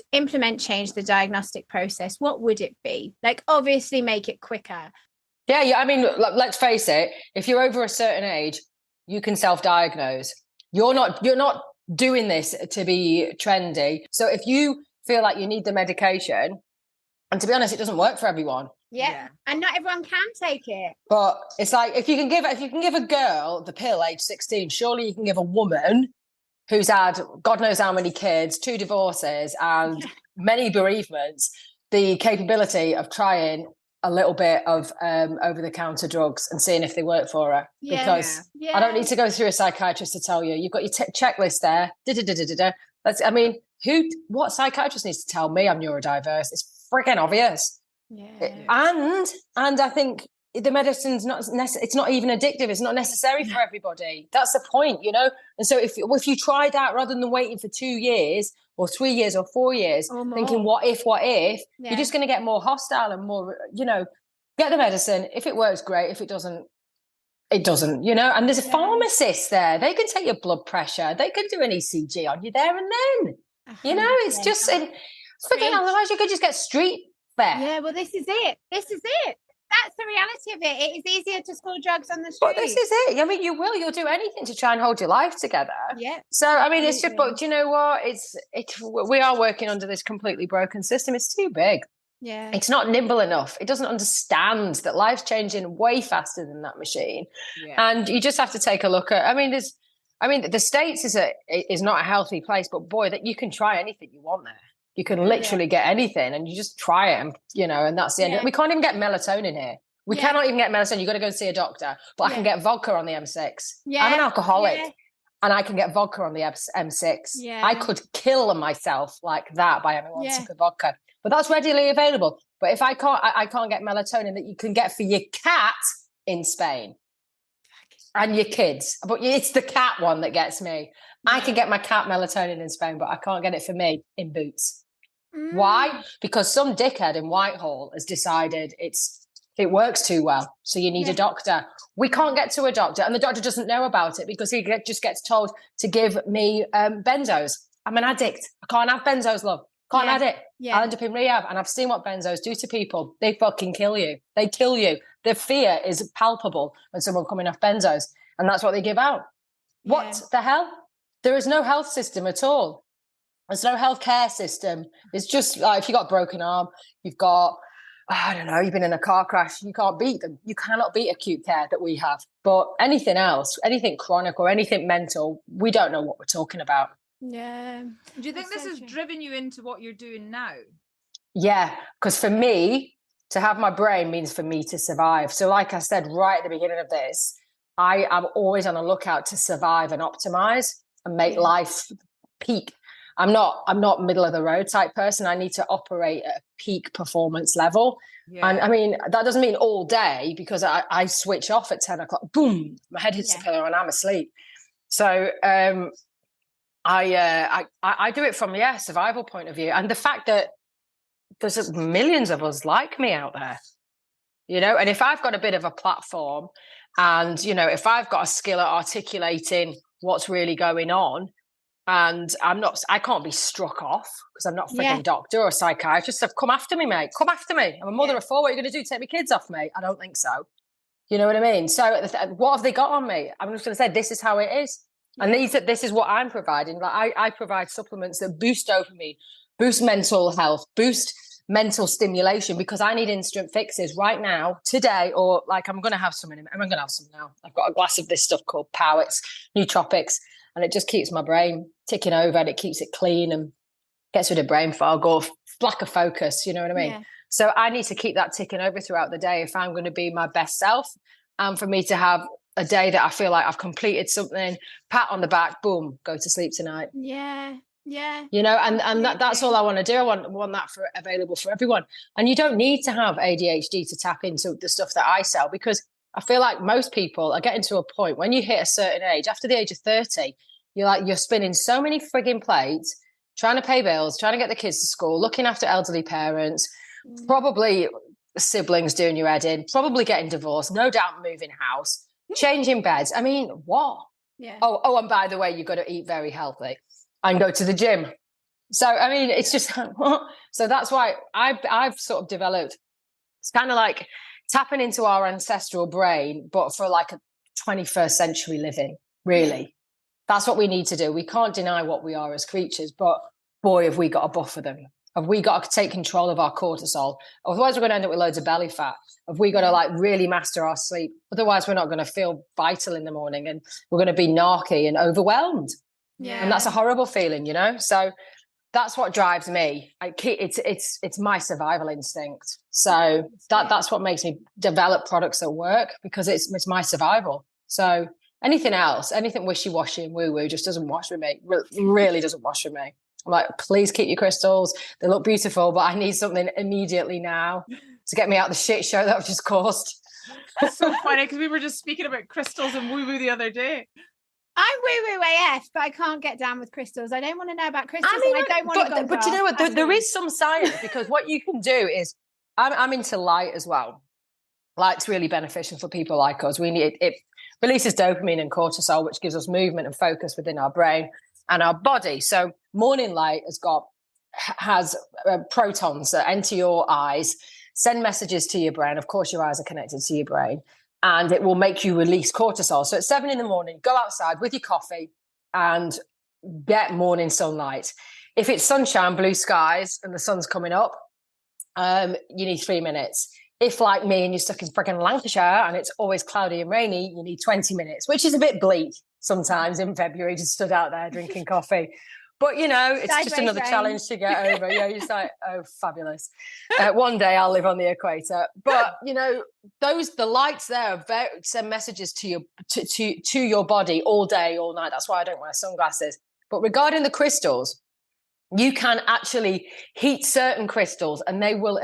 change the diagnostic process, what would it be? Like, obviously make it quicker. Yeah, I mean, let's face it, if you're over a certain age, you can self-diagnose. You're not doing this to be trendy. So if you feel like you need the medication, and to be honest, it doesn't work for everyone. Yeah. And not everyone can take it. But it's like if you can give a girl the pill age 16, surely you can give a woman who's had God knows how many kids, 2 divorces and many bereavements, the capability of trying a little bit of over-the-counter drugs and seeing if they work for her. Because I don't need to go through a psychiatrist to tell you. You've got your checklist there. What psychiatrist needs to tell me I'm neurodiverse? It's freaking obvious. And I think the medicine's it's not even addictive. It's not necessary for everybody. That's the point, you know? And so if you try that rather than waiting for 2 years or 3 years or 4 years, thinking what if, you're just going to get more hostile and more, you know, get the medicine. If it works, great. If it doesn't, it doesn't, you know. And there's a pharmacist there. They can take your blood pressure. They can do an ECG on you there and then. You know, it's just, otherwise you could just get street fare. Yeah, well, this is it. That's the reality of it. It is easier to score drugs on the street. But this is it. I mean, you'll do anything to try and hold your life together. Yeah. So, I mean, it's just, but do you know what? We are working under this completely broken system. It's too big. Yeah. It's not nimble enough. It doesn't understand that life's changing way faster than that machine. Yeah. And you just have to take a look at, the States is not a healthy place, but boy, that you can try anything you want there. You can literally get anything and you just try it and, you know, and that's the end. We can't even get melatonin here. We cannot even get melatonin. You've got to go and see a doctor. But I can get vodka on the M6. Yeah. I'm an alcoholic and I can get vodka on the M6. Yeah. I could kill myself like that by having one sip of vodka. But that's readily available. But if I can't get melatonin that you can get for your cat in Spain. and your kids. But it's the cat one that gets me. I can get my cat melatonin in Spain, but I can't get it for me in Boots. Why? Because some dickhead in Whitehall has decided it works too well, so you need a doctor. We can't get to a doctor, and the doctor doesn't know about it because he just gets told to give me benzos. I'm an addict. I can't have benzos, love. Can't have it. I'll end up in rehab. And I've seen what benzos do to people. They fucking kill you. They kill you. The fear is palpable when someone coming off benzos, and that's what they give out. What the hell? There is no health system at all. There's no healthcare system. It's just like if you've got a broken arm, you've got, I don't know, you've been in a car crash, you can't beat them. You cannot beat acute care that we have. But anything else, anything chronic or anything mental, we don't know what we're talking about. Yeah. Do you think this has driven you into what you're doing now? Yeah, because for me, to have my brain means for me to survive. So like I said right at the beginning of this, I am always on the lookout to survive and optimize and make life peak. I'm not middle of the road type person. I need to operate at a peak performance level. Yeah. And I mean, that doesn't mean all day, because I switch off at 10 o'clock. Boom, my head hits the pillow and I'm asleep. So I do it from survival point of view. And the fact that there's millions of us like me out there, you know, and if I've got a bit of a platform and, you know, if I've got a skill at articulating what's really going on, and I can't be struck off because I'm not a freaking doctor or psychiatrist. So come after me, mate. Come after me. I'm a mother of four. What are you going to do? Take my kids off me? I don't think so. You know what I mean? So what have they got on me? I'm just going to say, this is how it is. And this is what I'm providing. Like I provide supplements that boost dopamine, boost mental health, boost mental stimulation, because I need instant fixes right now, today, or like I'm going to have some in a minute. I'm going to have some now. I've got a glass of this stuff called Powits, nootropics. And it just keeps my brain ticking over and it keeps it clean and gets rid of brain fog or lack of focus, you know what I mean? Yeah. So I need to keep that ticking over throughout the day if I'm going to be my best self, and for me to have a day that I feel like I've completed something, pat on the back, boom, go to sleep tonight. Yeah. Yeah. You know, and that's all I want to do. I want that available for everyone. And you don't need to have ADHD to tap into the stuff that I sell, because I feel like most people are getting to a point when you hit a certain age, after the age of 30, you're spinning so many frigging plates, trying to pay bills, trying to get the kids to school, looking after elderly parents, probably siblings doing your head in, probably getting divorced, no doubt moving house, changing beds. I mean, what? Yeah. Oh, and by the way, you've got to eat very healthy and go to the gym. So, I mean, it's just, so that's why I've sort of developed, it's kind of like tapping into our ancestral brain, but for like a 21st century living, really. That's what we need to do. We can't deny what we are as creatures, but boy, have we got to buffer them. Have we got to take control of our cortisol? Otherwise, we're going to end up with loads of belly fat. Have we got to like really master our sleep? Otherwise, we're not going to feel vital in the morning, and we're going to be narky and overwhelmed. Yeah. And that's a horrible feeling, you know? So that's what drives me. It's my survival instinct. So that's what makes me develop products that work, because it's my survival. So anything else, anything wishy-washy and woo-woo just doesn't wash with me. Really doesn't wash with me. I'm like, please keep your crystals. They look beautiful, but I need something immediately now to get me out of the shit show that I've just caused. It's so funny, because we were just speaking about crystals and woo-woo the other day. I'm woo-woo AF, but I can't get down with crystals. I don't want to know about crystals. I don't want to go. But you know what? There is some science, because what you can do is, I'm into light as well. Light's really beneficial for people like us. It releases dopamine and cortisol, which gives us movement and focus within our brain and our body. So morning light has protons that enter your eyes, send messages to your brain. Of course, your eyes are connected to your brain. And it will make you release cortisol. So at 7 a.m, go outside with your coffee and get morning sunlight. If it's sunshine, blue skies, and the sun's coming up, you need 3 minutes. If, like me, and you're stuck in freaking Lancashire and it's always cloudy and rainy, you need 20 minutes, which is a bit bleak sometimes in February, just stood out there drinking coffee. But, you know, it's just another challenge to get over. Yeah, you're just like, oh, fabulous. One day I'll live on the equator. But, you know, the lights there send messages to your body all day, all night. That's why I don't wear sunglasses. But regarding the crystals, you can actually heat certain crystals and they will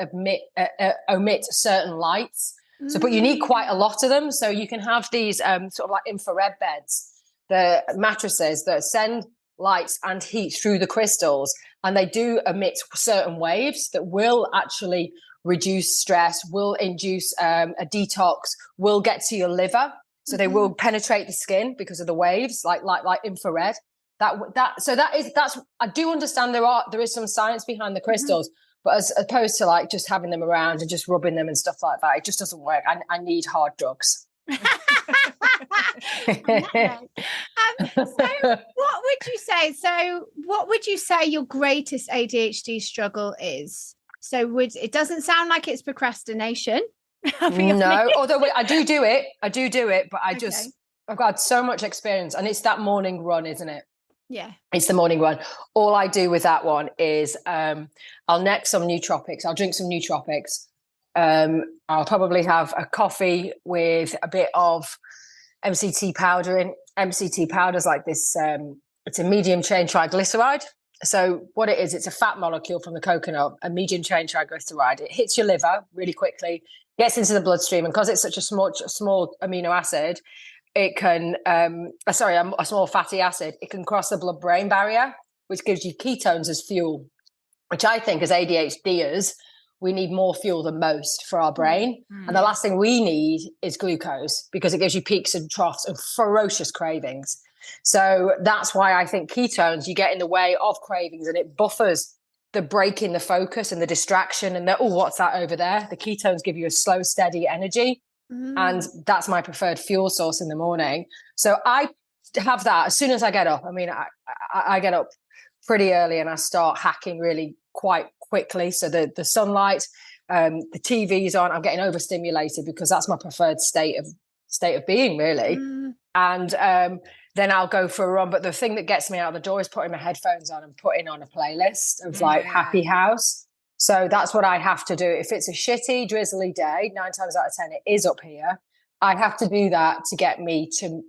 omit certain lights. So, but you need quite a lot of them. So you can have these sort of like infrared beds, the mattresses that send lights and heat through the crystals, and they do emit certain waves that will actually reduce stress, will induce a detox, will get to your liver. So they will penetrate the skin because of the waves, like infrared. That's I do understand there is some science behind the crystals, but as opposed to like just having them around and just rubbing them and stuff like that, it just doesn't work. I need hard drugs. So what would you say your greatest ADHD struggle is? So it doesn't sound like it's procrastination. No, although I do it, but I've got so much experience, and it's that morning run, isn't it? Yeah, it's the morning run. All I do with that one is I'll neck some nootropics. I'll drink some nootropics. I'll probably have a coffee with a bit of MCT powder in. MCT powder is like this. It's a medium chain triglyceride. So what it is, it's a fat molecule from the coconut, a medium chain triglyceride. It hits your liver really quickly, gets into the bloodstream, and because it's such a small amino acid, it can, a small fatty acid, it can cross the blood-brain barrier, which gives you ketones as fuel, which I think as ADHDers, we need more fuel than most for our brain. And the last thing we need is glucose, because it gives you peaks and troughs and ferocious cravings. So that's why I think ketones, you get in the way of cravings, and it buffers the breaking the focus and the distraction and what's that over there? The ketones give you a slow, steady energy. And that's my preferred fuel source in the morning. So I have that as soon as I get up. I mean, I get up pretty early and I start hacking really quite quickly. So the sunlight, the TV's on, I'm getting overstimulated because that's my preferred state of being, really. And then I'll go for a run. But the thing that gets me out of the door is putting my headphones on and putting on a playlist of like happy house. So that's what I have to do. If it's a shitty, drizzly day, 9 times out of 10, it is up here. I have to do that to get me to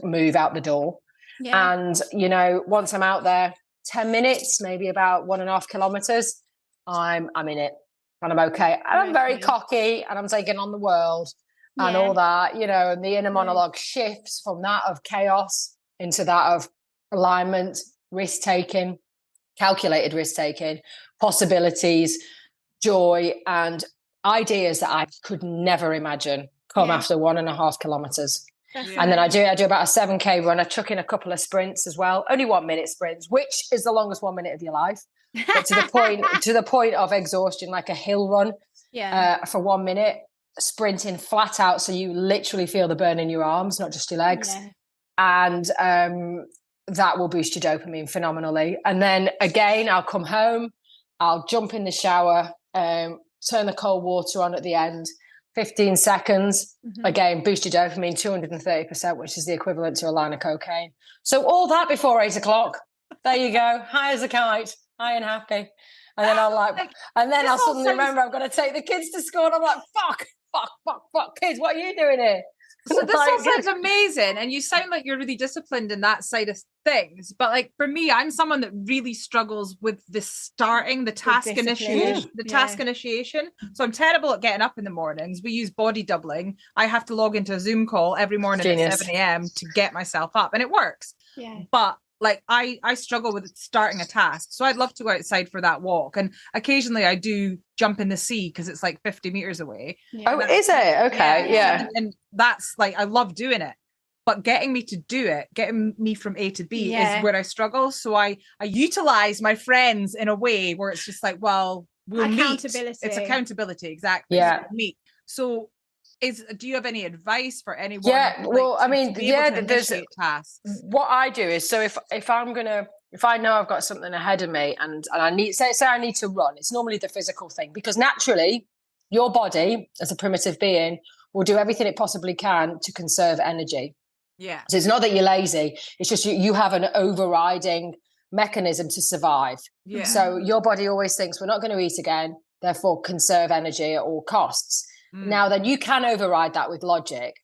move out the door. Yeah. And, once I'm out there, 10 minutes, maybe about 1.5 kilometers, I'm in it and I'm okay. And I'm very cocky and I'm taking on the world and all that, and the inner monologue shifts from that of chaos into that of alignment, risk-taking, calculated risk-taking, possibilities, joy, and ideas that I could never imagine come after 1.5 kilometers. And then I do about a 7K run. I chuck in a couple of sprints as well, only 1 minute sprints, which is the longest 1 minute of your life. But to the point of exhaustion, like a hill run for 1 minute, sprinting flat out. So you literally feel the burn in your arms, not just your legs. And that will boost your dopamine phenomenally. And then again, I'll come home, I'll jump in the shower, turn the cold water on at the end, 15 seconds, again, boost your dopamine 230%, which is the equivalent to a line of cocaine. So all that before 8 o'clock. There you go. High as a kite, high and happy. And then I'll suddenly remember I've got to take the kids to school. And I'm like, fuck, kids, what are you doing here? So this all sounds amazing, and you sound like you're really disciplined in that side of things. But like for me, I'm someone that really struggles with the task initiation. So I'm terrible at getting up in the mornings. We use body doubling. I have to log into a Zoom call every morning at 7 a.m. to get myself up, and it works. Yeah. But like I struggle with starting a task. So I'd love to go outside for that walk. And occasionally I do jump in the sea because it's like 50 meters away. Yeah. Oh, is it? Okay. Yeah. And that's like, I love doing it. But getting me to do it, getting me from A to B is where I struggle. So I utilize my friends in a way where it's just like, well, we'll meet. It's accountability. Exactly. Yeah. So meet. So do you have any advice for anyone? Yeah, well, I mean, there's tasks. What I do is, so if I know I've got something ahead of me and I need, say I need to run, it's normally the physical thing, because naturally your body as a primitive being will do everything it possibly can to conserve energy. Yeah. So it's not that you're lazy, it's just you have an overriding mechanism to survive. Yeah. So your body always thinks we're not going to eat again, therefore conserve energy at all costs. Now, then you can override that with logic,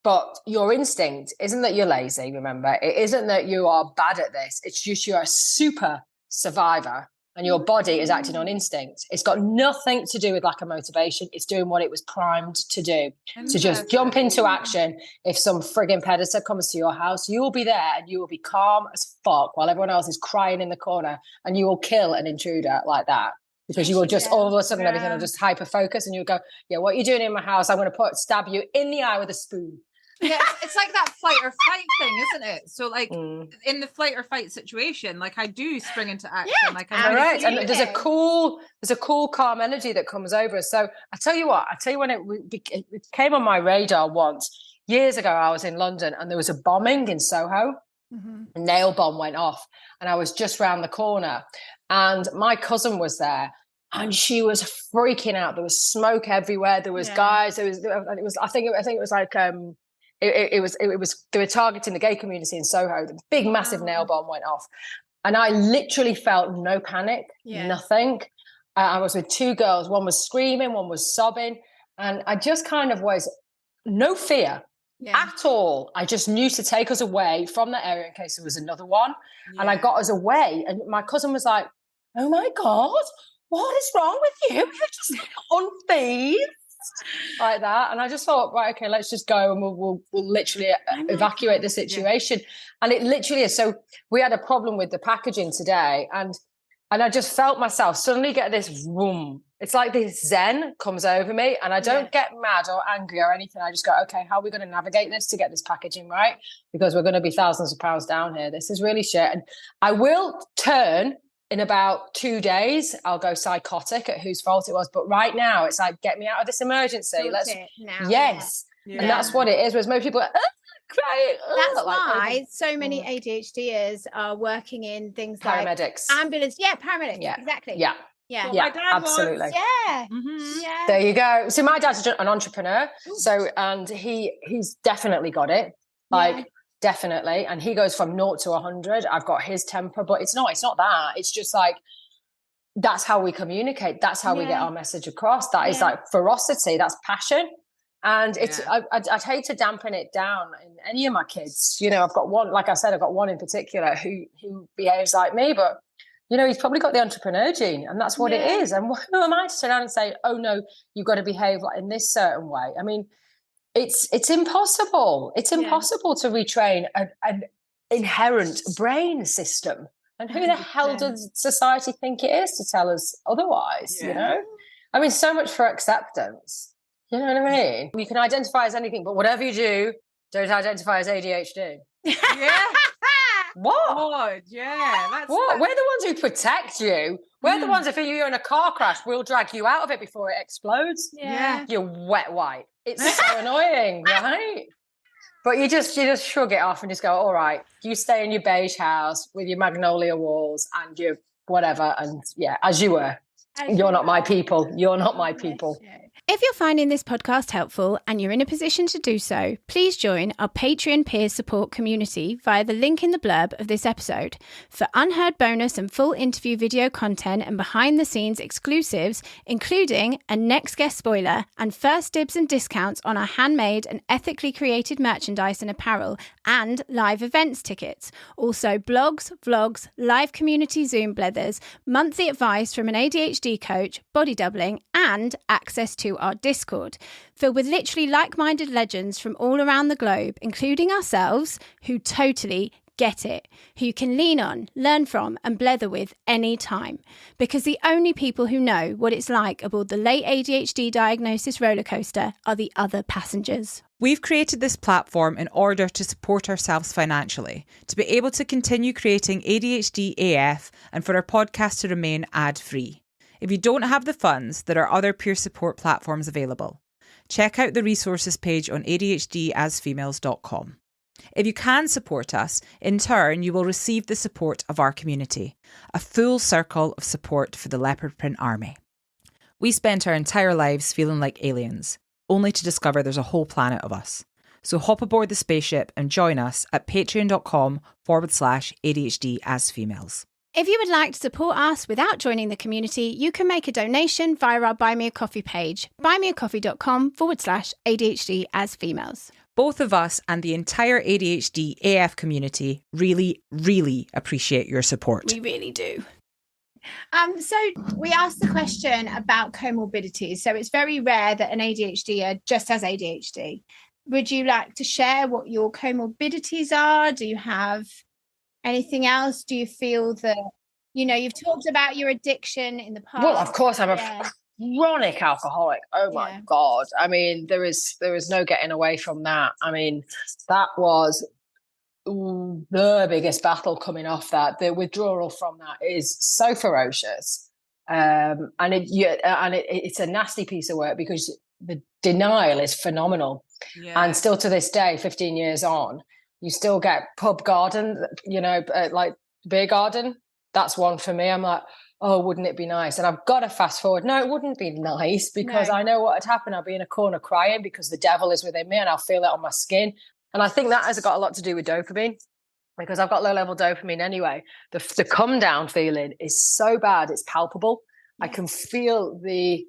but your instinct isn't that you're lazy, remember. It isn't that you are bad at this. It's just you're a super survivor and your body is acting on instinct. It's got nothing to do with lack of motivation. It's doing what it was primed to do. So just jump into action. If some frigging predator comes to your house, you will be there and you will be calm as fuck while everyone else is crying in the corner, and you will kill an intruder like that. Because you will just all of a sudden everything will just hyper focus, and you'll go, yeah, what are you doing in my house? I'm going to stab you in the eye with a spoon. Yeah, it's like that flight or fight thing, isn't it? So like in the flight or fight situation, like I do spring into action. Yeah, like I'm right. And there's a cool calm energy that comes over us. So I tell you when it came on my radar once, years ago, I was in London and there was a bombing in Soho. A nail bomb went off and I was just round the corner and my cousin was there. And she was freaking out. There was smoke everywhere. There was guys. It was. I think it was like It was they were targeting the gay community in Soho. The big massive nail bomb went off and I literally felt no panic, nothing. I was with two girls, one was screaming, one was sobbing, and I just kind of was no fear at all. I just knew to take us away from that area in case there was another one. And I got us away and my cousin was like, oh my God, what is wrong with you? You're just unfazed. Like that, and I just thought, right, okay, let's just go and we'll literally evacuate the situation. And it literally is. So we had a problem with the packaging today, and I just felt myself suddenly get this vroom. It's like this zen comes over me, and I don't get mad or angry or anything. I just go, okay, how are we going to navigate this to get this packaging right? Because we're going to be thousands of pounds down here. This is really shit, and I will turn. In about 2 days, I'll go psychotic at whose fault it was. But right now, it's like, get me out of this emergency. And that's what it is. Whereas most people are crying. That's why so many ADHDers are working in things paramedics. Like ambulance. Yeah, paramedics. Yeah, exactly. Yeah. Yeah, well, my dad absolutely. Was. Yeah. Yeah. There you go. So my dad's an entrepreneur. So, and he's definitely got it. Like, definitely. And he goes from 0 to 100. I've got his temper, but it's not that. It's just like, that's how we communicate. That's how we get our message across. That is like ferocity. That's passion. And it's, I'd hate to dampen it down in any of my kids. You know, I've got one, like I said, I've got one in particular who behaves like me, but you know, he's probably got the entrepreneur gene and that's what it is. And who am I to turn around and say, oh no, you've got to behave like in this certain way? I mean, it's impossible. It's impossible to retrain an inherent brain system. And who the hell does society think it is to tell us otherwise, you know? I mean, so much for acceptance. You know what I mean? You can identify as anything, but whatever you do, don't identify as ADHD. Yeah. What? God, yeah. What? We're the ones who protect you. We're the ones, if you're in a car crash, we'll drag you out of it before it explodes. Yeah. You're wet white. It's so annoying, right? But you just shrug it off and just go, all right, you stay in your beige house with your magnolia walls and your whatever. And as you were. You're not my people. You're not my people. If you're finding this podcast helpful and you're in a position to do so, please join our Patreon peer support community via the link in the blurb of this episode. For unheard bonus and full interview video content and behind-the-scenes exclusives, including a next guest spoiler and first dibs and discounts on our handmade and ethically created merchandise and apparel and live events tickets. Also blogs, vlogs, live community Zoom blethers, monthly advice from an ADHD coach, body doubling, and access to our Discord, filled with literally like-minded legends from all around the globe, including ourselves, who totally get it, who you can lean on, learn from, and blether with any time. Because the only people who know what it's like aboard the late ADHD diagnosis roller coaster are the other passengers. We've created this platform in order to support ourselves financially, to be able to continue creating ADHD AF and for our podcast to remain ad-free. If you don't have the funds, there are other peer support platforms available. Check out the resources page on ADHDasfemales.com. If you can support us, in turn, you will receive the support of our community, a full circle of support for the leopard print army. We spent our entire lives feeling like aliens, only to discover there's a whole planet of us. So hop aboard the spaceship and join us at patreon.com/ADHDasfemales. If you would like to support us without joining the community, you can make a donation via our Buy Me a Coffee page, buymeacoffee.com/ADHDasfemales. Both of us and the entire ADHD AF community really, really appreciate your support. We really do. So we asked the question about comorbidities. So it's very rare that an ADHDer just has ADHD. Would you like to share what your comorbidities are? Do you have anything else? Do you feel that, you've talked about your addiction in the past? Well, of course, I'm a chronic alcoholic. Oh my God. I mean, there is no getting away from that. I mean, that was the biggest battle coming off that. The withdrawal from that is so ferocious. And it's a nasty piece of work because the denial is phenomenal. Yeah. And still to this day, 15 years on, you still get pub garden, like beer garden. That's one for me. I'm like, oh, wouldn't it be nice? And I've got to fast forward. No, it wouldn't be nice because I know what would happen. I'll be in a corner crying because the devil is within me and I'll feel it on my skin. And I think that has got a lot to do with dopamine because I've got low level dopamine anyway. The come down feeling is so bad. It's palpable. I can feel the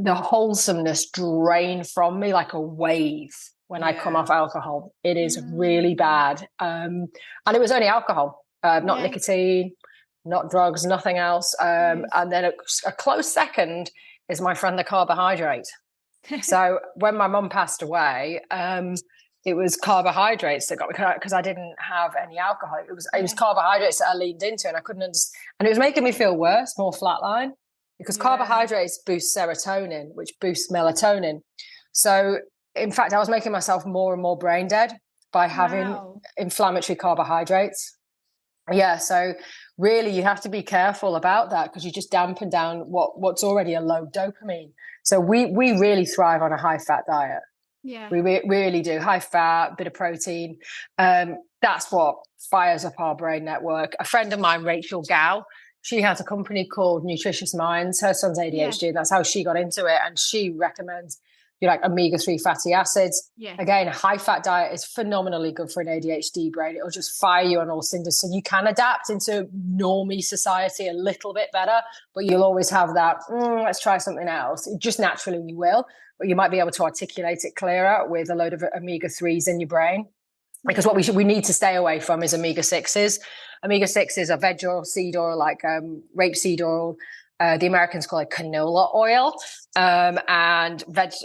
wholesomeness drain from me like a wave when I come off alcohol. It is really bad. And it was only alcohol, not nicotine, not drugs, nothing else. And then a close second is my friend, the carbohydrate. So when my mum passed away, it was carbohydrates that got me, because I didn't have any alcohol. It was carbohydrates that I leaned into and I couldn't understand. And it was making me feel worse, more flatline, because carbohydrates boost serotonin, which boosts melatonin. So in fact, I was making myself more and more brain dead by having inflammatory carbohydrates. Yeah. So really you have to be careful about that because you just dampen down what's already a low dopamine. So we really thrive on a high fat diet. Yeah, we really do. High fat, bit of protein. That's what fires up our brain network. A friend of mine, Rachael, she has a company called Nutritious Minds. Her son's ADHD, and that's how she got into it. And she recommends omega-3 fatty acids. Yeah. Again, a high fat diet is phenomenally good for an ADHD brain. It'll just fire you on all cylinders. So you can adapt into normie society a little bit better, but you'll always have that, let's try something else. Just naturally you will, but you might be able to articulate it clearer with a load of omega-3s in your brain. Because what we need to stay away from is omega-6s. Omega-6s are veg oil, seed oil, like rapeseed oil. The Americans call it canola oil, and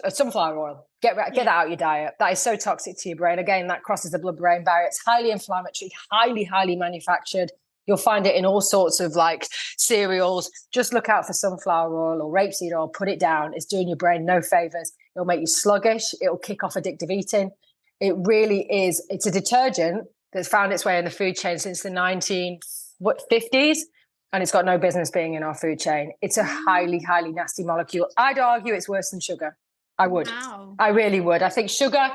sunflower oil. Get that out of your diet. That is so toxic to your brain. Again, that crosses the blood-brain barrier. It's highly inflammatory, highly, highly manufactured. You'll find it in all sorts of like cereals. Just look out for sunflower oil or rapeseed oil. Put it down. It's doing your brain no favors. It'll make you sluggish. It'll kick off addictive eating. It really is. It's a detergent that's found its way in the food chain since the 1950s. And it's got no business being in our food chain. It's a highly, highly nasty molecule. I'd argue it's worse than sugar. I would. Wow. I really would. I think sugar,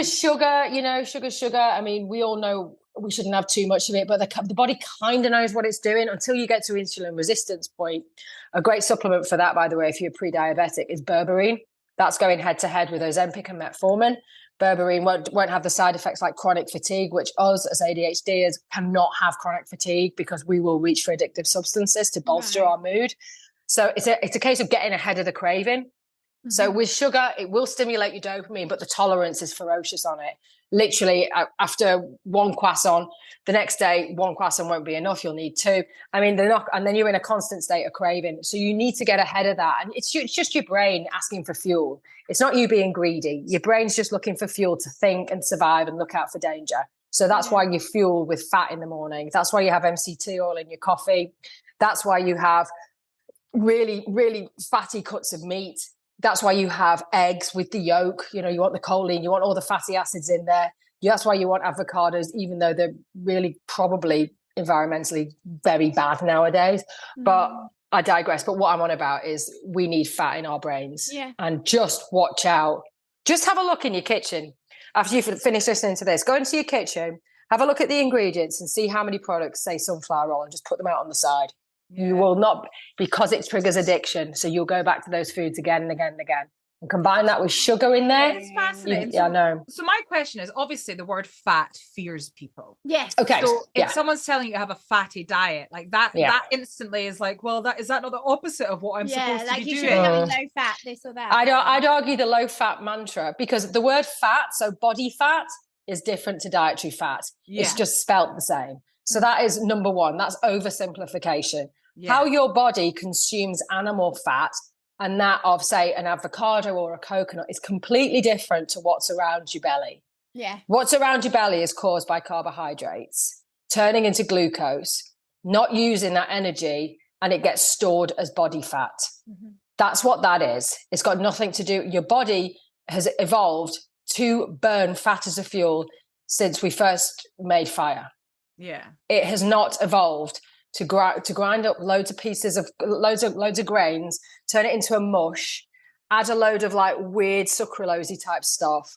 sugar. I mean, we all know we shouldn't have too much of it, but the body kind of knows what it's doing until you get to insulin resistance point. A great supplement for that, by the way, if you're pre-diabetic, is berberine. That's going head to head with Ozempic and metformin. Berberine won't have the side effects like chronic fatigue, which us as ADHDers cannot have chronic fatigue because we will reach for addictive substances to bolster our mood. So it's a case of getting ahead of the craving. Mm-hmm. So with sugar, it will stimulate your dopamine, but the tolerance is ferocious on it. Literally, after one croissant, the next day, one croissant won't be enough. You'll need two. I mean, and then you're in a constant state of craving. So you need to get ahead of that. And it's just your brain asking for fuel. It's not you being greedy. Your brain's just looking for fuel to think and survive and look out for danger. So that's why you fuel with fat in the morning. That's why you have MCT oil in your coffee. That's why you have really, really fatty cuts of meat. That's why you have eggs with the yolk. You want the choline, you want all the fatty acids in there. That's why you want avocados, even though they're really probably environmentally very bad nowadays. But I digress. But what I'm on about is we need fat in our brains. Yeah. And just watch out. Just have a look in your kitchen. After you finish listening to this, go into your kitchen, have a look at the ingredients and see how many products say sunflower oil and just put them out on the side. Yeah. You will not, because it triggers addiction. So you'll go back to those foods again and again and again. And combine that with sugar in there. It's fascinating. I know. So my question is, obviously the word fat fears people. Yes. Okay. So if someone's telling you to have a fatty diet, like that instantly is like, well, is that not the opposite of what I'm supposed to be doing? You should be having low fat, this or that. I'd argue the low fat mantra, because the word fat, so body fat, is different to dietary fat. Yeah. It's just spelt the same. So that is number one. That's oversimplification. Yeah. How your body consumes animal fat and that of, say, an avocado or a coconut is completely different to what's around your belly. Yeah. What's around your belly is caused by carbohydrates turning into glucose, not using that energy, and it gets stored as body fat. Mm-hmm. That's what that is. It's got nothing to do. Your body has evolved to burn fat as a fuel since we first made fire. Yeah. It has not evolved to grind up loads of pieces of loads of grains, turn it into a mush, add a load of like weird sucralose type stuff,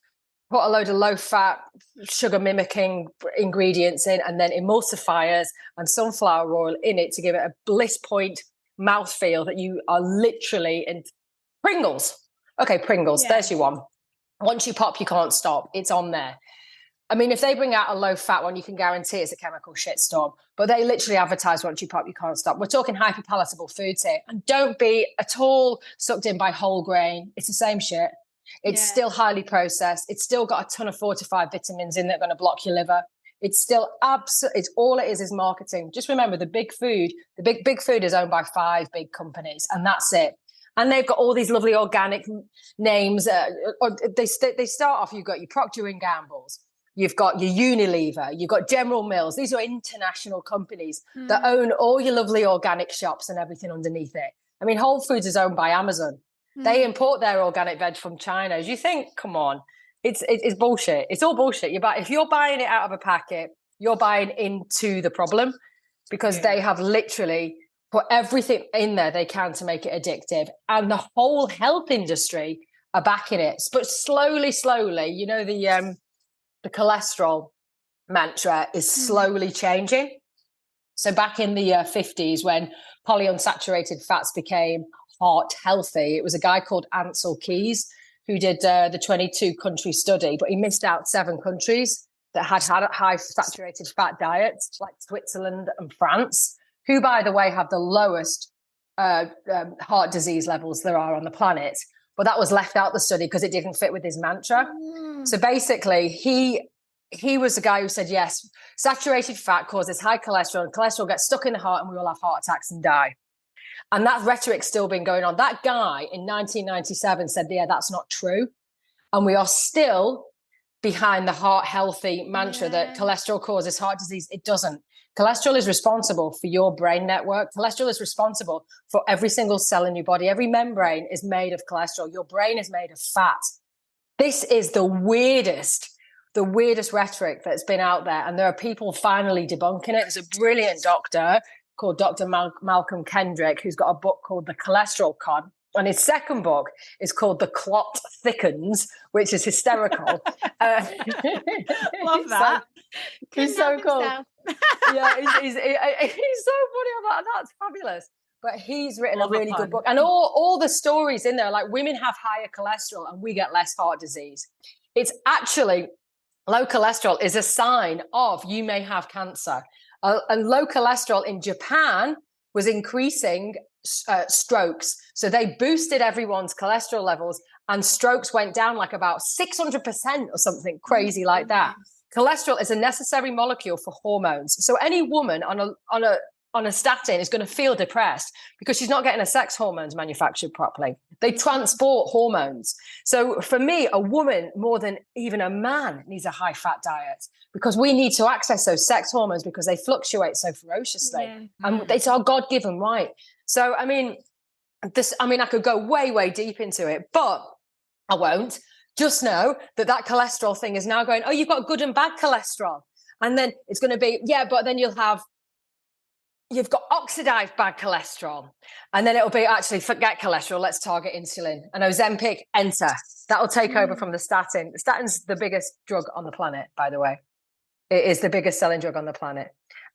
put a load of low fat sugar mimicking ingredients in, and then emulsifiers and sunflower oil in it to give it a bliss point mouthfeel that you are literally in. Pringles. Okay, Pringles. Yeah. There's your one. Once you pop, you can't stop. It's on there. I mean, if they bring out a low-fat one, you can guarantee it's a chemical shitstorm. But they literally advertise once you pop, you can't stop. We're talking hyperpalatable foods here. And don't be at all sucked in by whole grain. It's the same shit. It's still highly processed. It's still got a ton of fortified vitamins in that are going to block your liver. It's still it's all it is marketing. Just remember, the big food is owned by 5 big companies, and that's it. And they've got all these lovely organic names. They start off, you've got your Procter & Gamble's, you've got your Unilever, you've got General Mills. These are international companies that own all your lovely organic shops and everything underneath it. I mean, Whole Foods is owned by Amazon. They import their organic veg from China. As you think, come on, it's bullshit. It's all bullshit. If you're buying it out of a packet, you're buying into the problem, because they have literally put everything in there they can to make it addictive. And the whole health industry are backing it. But slowly, you know, the cholesterol mantra is slowly changing. So back in the 50s, when polyunsaturated fats became heart healthy, it was a guy called Ansel Keys who did the 22 country study, but he missed out 7 countries that had high saturated fat diets, like Switzerland and France, who, by the way, have the lowest heart disease levels there are on the planet. But that was left out the study because it didn't fit with his mantra. So basically, he was the guy who said, yes, saturated fat causes high cholesterol, and cholesterol gets stuck in the heart and we all have heart attacks and die. And that rhetoric's still been going on. That guy in 1997 said, yeah, that's not true. And we are still behind the heart healthy mantra that cholesterol causes heart disease. It doesn't. Cholesterol is responsible for your brain network. Cholesterol is responsible for every single cell in your body. Every membrane is made of cholesterol. Your brain is made of fat. This is the weirdest rhetoric that's been out there. And there are people finally debunking it. There's a brilliant doctor called Dr. Malcolm Kendrick, who's got a book called The Cholesterol Con. And his second book is called The Clot Thickens, which is hysterical. Love that. He's so cool. Yeah, he's so funny about that. That's fabulous. But he's written a really good book. And all the stories in there, like women have higher cholesterol and we get less heart disease. It's actually, low cholesterol is a sign of you may have cancer. And low cholesterol in Japan was increasing strokes. So they boosted everyone's cholesterol levels and strokes went down like about 600% or something crazy like that. Cholesterol is a necessary molecule for hormones. So any woman on a statin is going to feel depressed because she's not getting her sex hormones manufactured properly. They transport hormones. So for me, a woman more than even a man needs a high fat diet because we need to access those sex hormones because they fluctuate so ferociously. And it's our God-given right. So, I mean, I could go way, way deep into it, but I won't. Just know that cholesterol thing is now going, oh, you've got good and bad cholesterol. And then it's going to be, but then you've got oxidized bad cholesterol. And then it'll be, actually, forget cholesterol, let's target insulin. And Ozempic, enter. That'll take over from the statin. The statin's the biggest drug on the planet, by the way. It is the biggest selling drug on the planet.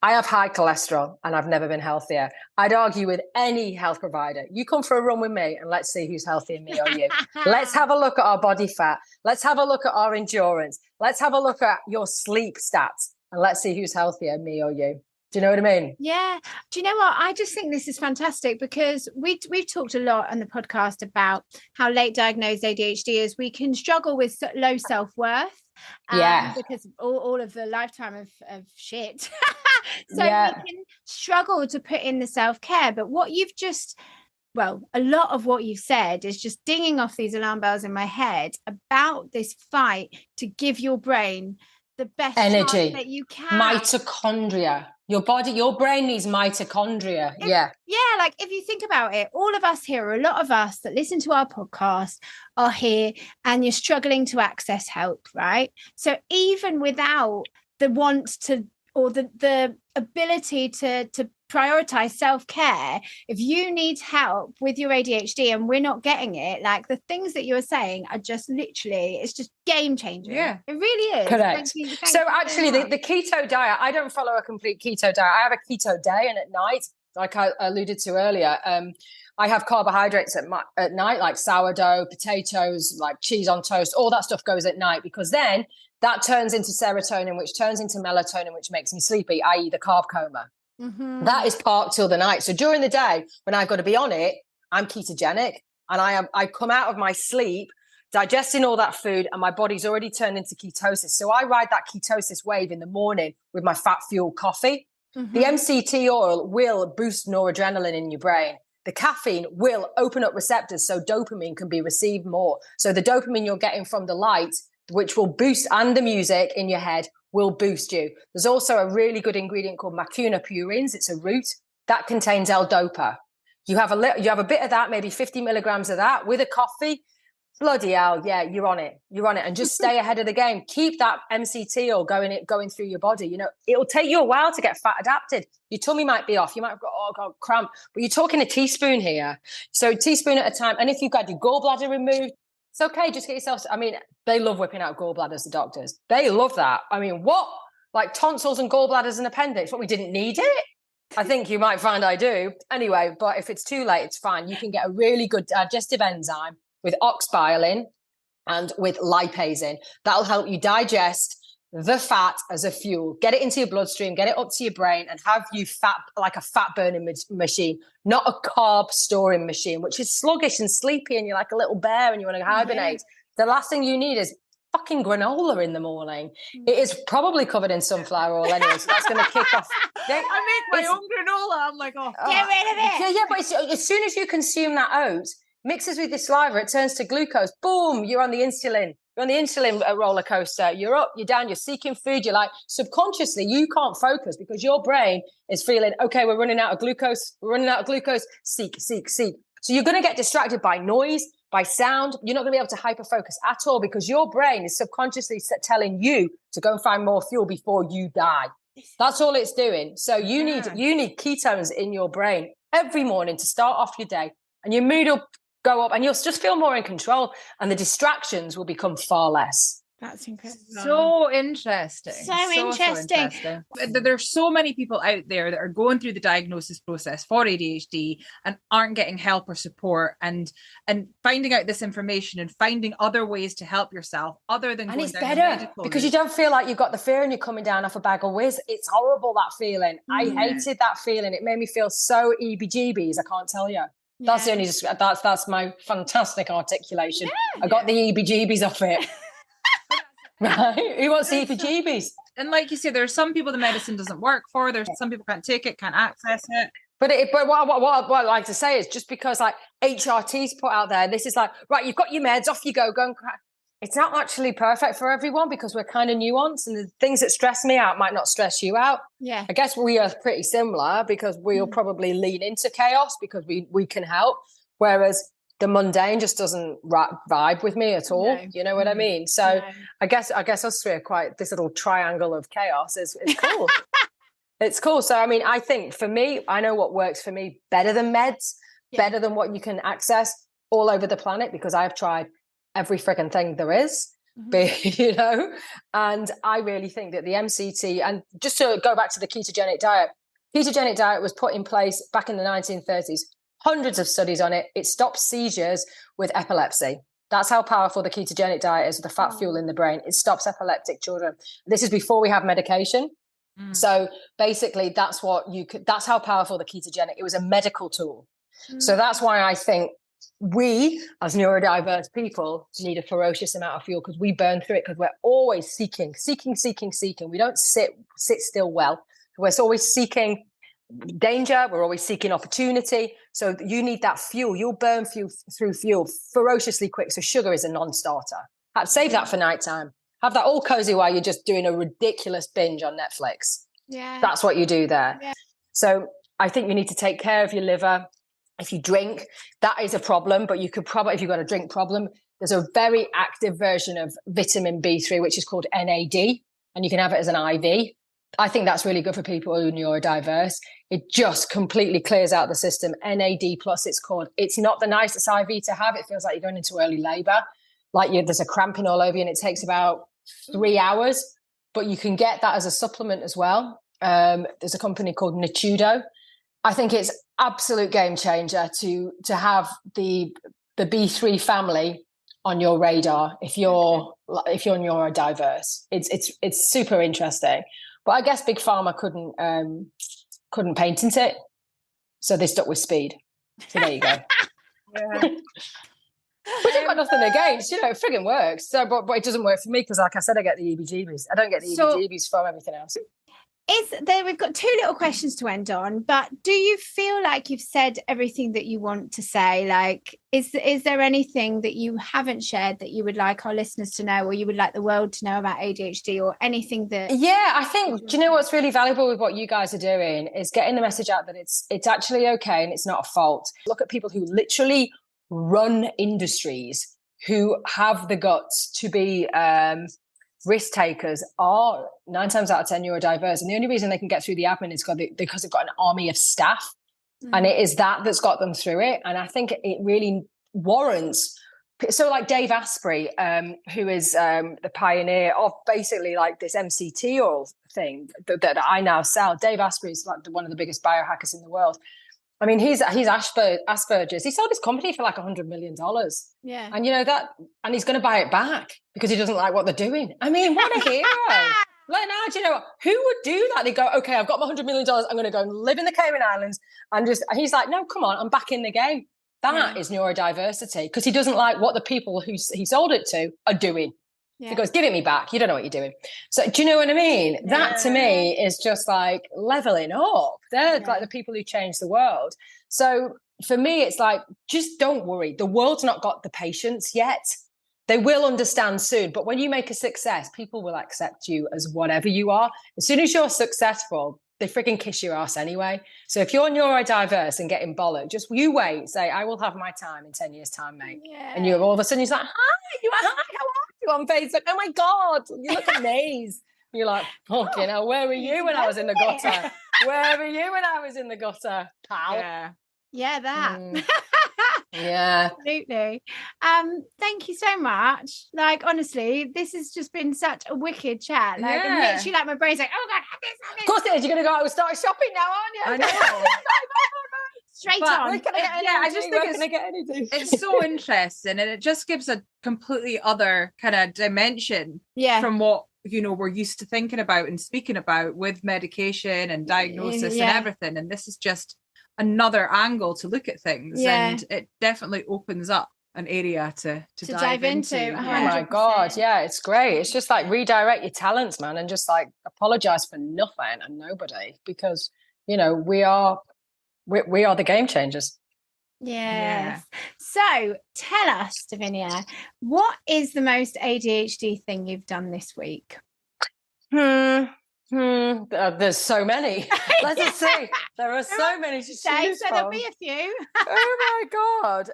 I have high cholesterol and I've never been healthier. I'd argue with any health provider. You come for a run with me and let's see who's healthier, me or you. Let's have a look at our body fat. Let's have a look at our endurance. Let's have a look at your sleep stats and let's see who's healthier, me or you. Do you know what I mean? Yeah. Do you know what? I just think this is fantastic because we've talked a lot on the podcast about how late diagnosed ADHD is. We can struggle with low self-worth. Because all of the lifetime of shit So we can struggle to put in the self-care. But what you've just, well, a lot of what you've said is just dinging off these alarm bells in my head about this fight to give your brain the best energy that you can. Mitochondria. Your body, your brain needs mitochondria. Yeah, like if you think about it, all of us here, or a lot of us that listen to our podcast are here and you're struggling to access help, right? So even without the want to, or the ability to prioritize self-care, if you need help with your ADHD and we're not getting it, like the things that you are saying are just literally, it's just game changing. Yeah, it really is. Correct. Thank you so actually the keto diet, I don't follow a complete keto diet. I have a keto day, and at night, like I alluded to earlier, I have carbohydrates at night, like sourdough, potatoes, like cheese on toast, all that stuff goes at night, because then that turns into serotonin, which turns into melatonin, which makes me sleepy, i.e. the carb coma. Mm-hmm. That is parked till the night. So during the day, when I've got to be on it, I'm ketogenic, and I come out of my sleep digesting all that food, and my body's already turned into ketosis. So I ride that ketosis wave in the morning with my fat fueled coffee. Mm-hmm. The MCT oil will boost noradrenaline in your brain. The caffeine will open up receptors so dopamine can be received more. So the dopamine you're getting from the light, which will boost, and the music in your head will boost you. There's also a really good ingredient called macuna purines. It's a root that contains L-dopa. You have a bit of that, maybe 50 milligrams of that with a coffee. Bloody hell, yeah, you're on it. You're on it, and just stay ahead of the game. Keep that MCT oil going through your body. You know, it'll take you a while to get fat adapted. Your tummy might be off. You might have got cramp, but you're talking a teaspoon here. So a teaspoon at a time. And if you've got your gallbladder removed, it's okay. Just get yourself. I mean, they love whipping out gallbladders, the doctors. They love that. I mean, what? Like tonsils and gallbladders and appendix? What, we didn't need it? I think you might find I do. Anyway, but if it's too late, it's fine. You can get a really good digestive enzyme with oxbiolin and with lipase in. That'll help you digest the fat as a fuel, get it into your bloodstream, get it up to your brain, and have you fat, like a fat burning machine, not a carb storing machine, which is sluggish and sleepy, and you're like a little bear and you want to hibernate. The last thing you need is fucking granola in the morning. It is probably covered in sunflower oil anyway, so that's going to kick off. I make my own granola. I'm like, get rid of it. Yeah, but as soon as you consume that oat, mixes with your saliva, it turns to glucose. Boom, you're on the insulin. You're on the insulin roller coaster. You're up, you're down, you're seeking food. You're like, subconsciously, you can't focus because your brain is feeling, okay, we're running out of glucose. We're running out of glucose. Seek. So you're going to get distracted by noise, by sound. You're not going to be able to hyper-focus at all because your brain is subconsciously telling you to go and find more fuel before you die. That's all it's doing. So you need ketones in your brain every morning to start off your day, and your mood will go up and you'll just feel more in control, and the distractions will become far less. That's incredible. So interesting. So interesting. There's so many people out there that are going through the diagnosis process for ADHD and aren't getting help or support, and finding out this information and finding other ways to help yourself other than and going it's down better the medical because route. you don't feel like you've got the fear and you're coming down off a bag of whiz. It's horrible, that feeling. I hated that feeling. It made me feel so EBGBs. I can't tell you. That's the only. That's my fantastic articulation. I got the EBGBs off it. Right? Who wants the EBGBs? And like you said, there are some people the medicine doesn't work for. There's some people can't take it, can't access it. But what I like to say is, just because like HRT's put out there, this is like, right, you've got your meds, off you go and crack. It's not actually perfect for everyone because we're kind of nuanced, and the things that stress me out might not stress you out. Yeah. I guess we are pretty similar because we'll probably lean into chaos because we can help. Whereas the mundane just doesn't vibe with me at all. No. You know what I mean? So I guess us three are quite, this little triangle of chaos is cool. It's cool. So, I mean, I think for me, I know what works for me better than meds, better than what you can access all over the planet, because I've tried every frigging thing there is, you know, and I really think that the MCT, and just to go back to the ketogenic diet was put in place back in the 1930s. Hundreds of studies on it. It stops seizures with epilepsy. That's how powerful the ketogenic diet is with the fat fuel in the brain. It stops epileptic children. This is before we have medication. So basically that's how powerful the ketogenic, it was a medical tool. So that's why I think we as neurodiverse people need a ferocious amount of fuel, because we burn through it, because we're always seeking. We don't sit still well. We're always seeking danger. We're always seeking opportunity. So you need that fuel. You'll burn fuel through fuel ferociously quick. So sugar is a non-starter. Save that for nighttime. Have that all cozy while you're just doing a ridiculous binge on Netflix. Yeah. That's what you do there. Yeah. So I think you need to take care of your liver. If you drink, that is a problem, but you could probably, if you've got a drink problem, there's a very active version of vitamin B3, which is called NAD, and you can have it as an IV. I think that's really good for people who are neurodiverse. It just completely clears out the system. NAD plus, it's called. It's not the nicest IV to have. It feels like you're going into early labor, like there's a cramping all over you, and it takes about 3 hours, but you can get that as a supplement as well. There's a company called Natudo. I think it's absolute game changer to have the B3 family on your radar if you're neurodiverse. It's super interesting. But I guess Big Pharma couldn't patent it, so they stuck with speed. So there you go. Which I've got nothing against, it frigging works. So, but it doesn't work for me because, like I said, I get the EBGBs. I don't get the EBGBs from everything else. We've got 2 little questions to end on, but do you feel like you've said everything that you want to say? Like, is there anything that you haven't shared that you would like our listeners to know, or you would like the world to know about ADHD, or anything that... Yeah, I think, do you know what's really valuable with what you guys are doing is getting the message out that it's actually okay and it's not a fault. Look at people who literally run industries, who have the guts to be... risk takers are 9 times out of 10 neurodiverse, and the only reason they can get through the admin is because they've got an army of staff, and it is that's got them through it. And I think it really warrants. So, like Dave Asprey, who is the pioneer of basically like this MCT oil thing that I now sell. Dave Asprey is like one of the biggest biohackers in the world. I mean, he's Asperger's. He sold his company for like $100 million. Yeah. And and he's going to buy it back because he doesn't like what they're doing. I mean, what a hero. Like, now, do you know what? Who would do that? They go, okay, I've got my $100 million. I'm going to go and live in the Cayman Islands. And he's like, no, come on, I'm back in the game. That is neurodiversity, because he doesn't like what the people who he sold it to are doing. Yeah. He goes, give it me back. You don't know what you're doing. So do you know what I mean? Yeah. That to me is just like leveling up. They're like the people who change the world. So for me, it's like, just don't worry. The world's not got the patience yet. They will understand soon. But when you make a success, people will accept you as whatever you are. As soon as you're successful, they freaking kiss your ass anyway. So if you're neurodiverse and getting bollocked, just you wait. Say, I will have my time in 10 years' time, mate. Yeah. And you're all of a sudden, he's like, hi, how are you on Facebook? Oh my God, you look amazed. You're like, fucking hell, where were you when I was in the gutter? Where were you when I was in the gutter, pal? Yeah, that. Yeah. Absolutely. Thank you so much. Like, honestly, this has just been such a wicked chat. Like, and literally, like, my brain's like, oh God, have this. Of course it is. You're going to go out and start shopping now, aren't you? I know. Straight on. I just think it's so interesting, and it just gives a completely other kind of dimension from what we're used to thinking about and speaking about with medication and diagnosis and everything. And this is just another angle to look at things, and it definitely opens up an area to dive into. 100%. Oh my God, it's great. It's just like redirect your talents, man, and just like apologize for nothing and nobody, because we are the game changers. Yes. So tell us, Davinia, what is the most ADHD thing you've done this week? There's so many. Let's just see. There are so many to choose from. There'll be a few. Oh my God.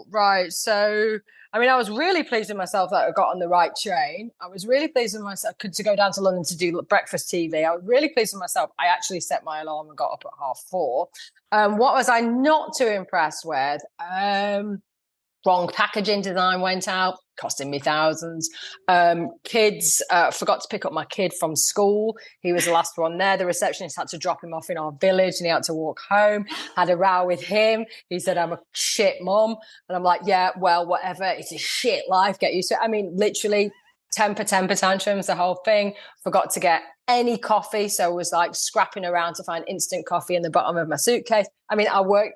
Right. So, I mean, I was really pleased with myself that I got on the right train. I was really pleased with myself to go down to London to do breakfast TV. I was really pleased with myself. I actually set my alarm and got up at 4:30. What was I not too impressed with? Wrong packaging design went out, costing me thousands. Kids, forgot to pick up my kid from school. He was the last one there. The receptionist had to drop him off in our village and he had to walk home. Had a row with him. He said, I'm a shit mom. And I'm like, yeah, well, whatever. It's a shit life. Get used to it. I mean, literally temper tantrums, the whole thing. Forgot to get any coffee, so was like scrapping around to find instant coffee in the bottom of my suitcase. I mean, I work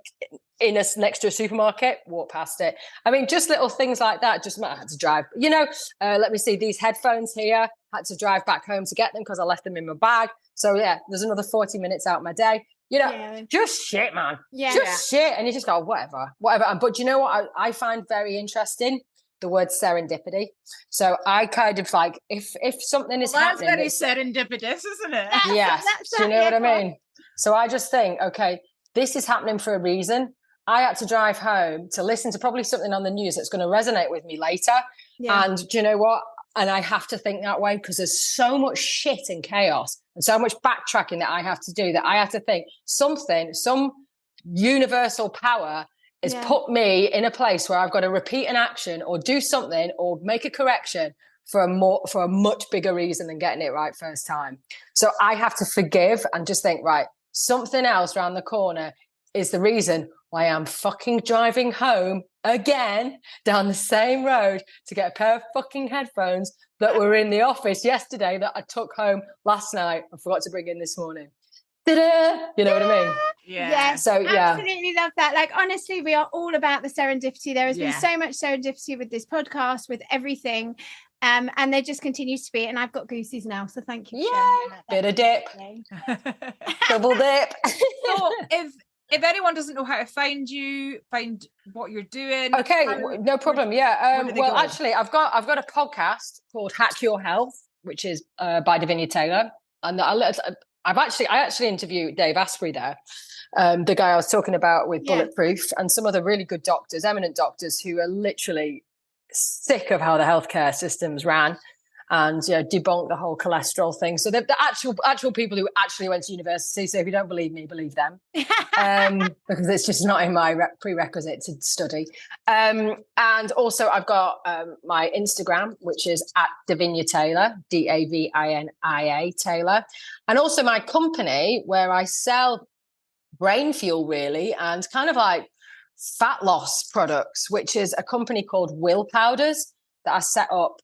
next to a supermarket, walk past it. I mean, just little things like that. Just I had to drive, let me see, these headphones here, had to drive back home to get them because I left them in my bag. So yeah, there's another 40 minutes out of my day. Just shit, man. Just shit. And you just go, whatever. But you know what I find very interesting? The word serendipity. So I kind of like, if something is happening. That's very serendipitous, isn't it? Yes. Do you know what I mean? So I just think, okay, this is happening for a reason. I had to drive home to listen to probably something on the news that's going to resonate with me later. Yeah. And do you know what? And I have to think that way because there's so much shit and chaos and so much backtracking that I have to do, that I have to think some universal power has put me in a place where I've got to repeat an action or do something or make a correction for a much bigger reason than getting it right first time. So I have to forgive and just think, right, something else around the corner is the reason why I'm fucking driving home again down the same road to get a pair of fucking headphones that were in the office yesterday that I took home last night and forgot to bring in this morning. Ta-da! You know what I mean? Yeah. So absolutely love that. Like, honestly, we are all about the serendipity. There has been so much serendipity with this podcast, with everything. And there just continues to be. And I've got goosies now. So thank you. Yeah. Bit of dip. Double dip. So if anyone doesn't know how to find you, find what you're doing. Okay, no problem. Yeah. Well, actually, I've got a podcast called Hack Your Health, which is by Davinia Taylor. And I actually interviewed Dave Asprey there, the guy I was talking about with Bulletproof, and some other really good doctors, eminent doctors who are literally sick of how the healthcare systems ran and debunk the whole cholesterol thing. So the actual people who actually went to university. So if you don't believe me, believe them, because it's just not in my prerequisite to study. And also I've got my Instagram, which is at Davinia Taylor, Davinia Taylor, and also my company where I sell brain fuel really and kind of like fat loss products, which is a company called Will Powders that I set up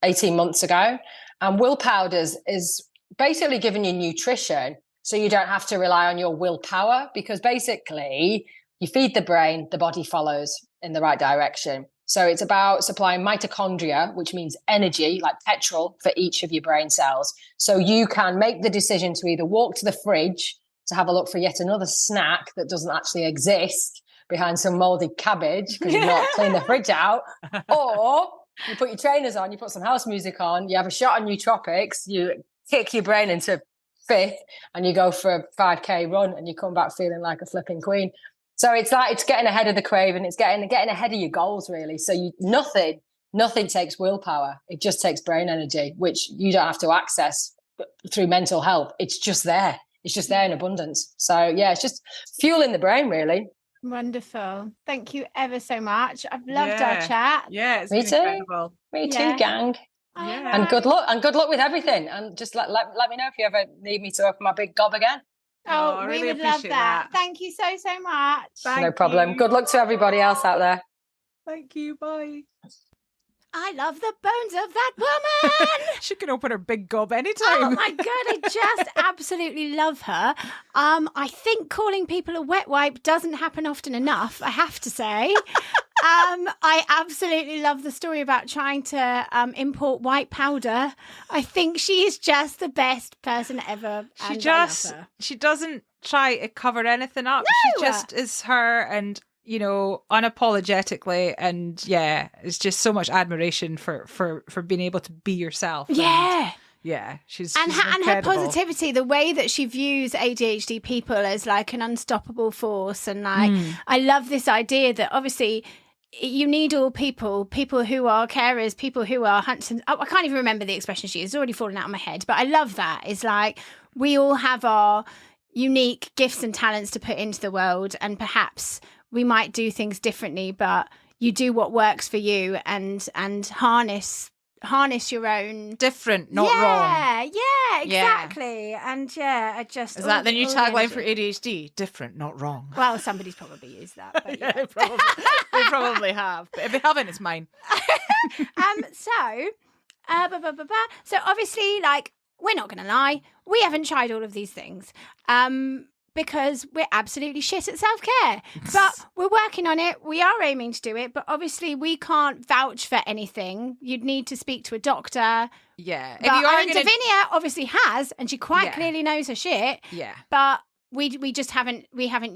18 months ago. And Will Powders is basically giving you nutrition so you don't have to rely on your willpower, because basically you feed the brain, the body follows in the right direction. So it's about supplying mitochondria, which means energy, like petrol, for each of your brain cells. So you can make the decision to either walk to the fridge to have a look for yet another snack that doesn't actually exist behind some moldy cabbage because you've not cleaned the fridge out, or you put your trainers on, you put some house music on, you have a shot of nootropics, you kick your brain into fifth and you go for a 5K run and you come back feeling like a flipping queen. So it's like, it's getting ahead of the craving, it's getting ahead of your goals really. So nothing takes willpower. It just takes brain energy, which you don't have to access through mental health. It's just there. It's just there in abundance. So yeah, it's just fueling the brain really. Wonderful. Thank you ever so much. I've loved our chat. Yeah, it's Me been too. Incredible. Me too, gang. Yeah. And good luck with everything. And just let me know if you ever need me to open my big gob again. Oh, I we really would love appreciate that. Thank you so much. No problem. You. Good luck to everybody else out there. Thank you. Bye. I love the bones of that woman. She can open her big gob anytime. Oh my God, I just absolutely love her. I think calling people a wet wipe doesn't happen often enough, I have to say. I absolutely love the story about trying to import white powder. I think she is just the best person ever. She doesn't try to cover anything up. No. She just is her, and unapologetically, and it's just so much admiration for being able to be yourself. She's and her incredible. positivity, the way that she views ADHD people as like an unstoppable force, and like I love this idea that obviously you need all people who are carers, people who are huntsmen. I can't even remember the expression she used. It's already fallen out of my head, but I love that. It's like we all have our unique gifts and talents to put into the world, and perhaps we might do things differently, but you do what works for you and harness your own different, not wrong. Yeah, exactly. And I just is that the new tagline for ADHD? Different, not wrong. Well, somebody's probably used that. But they probably have. But if they haven't, it's mine. So So obviously, like, we're not going to lie, we haven't tried all of these things. Because we're absolutely shit at self-care. But we're working on it. We are aiming to do it. But obviously, we can't vouch for anything. You'd need to speak to a doctor. Yeah. But Davinia obviously has, and she quite clearly knows her shit. Yeah. But we just haven't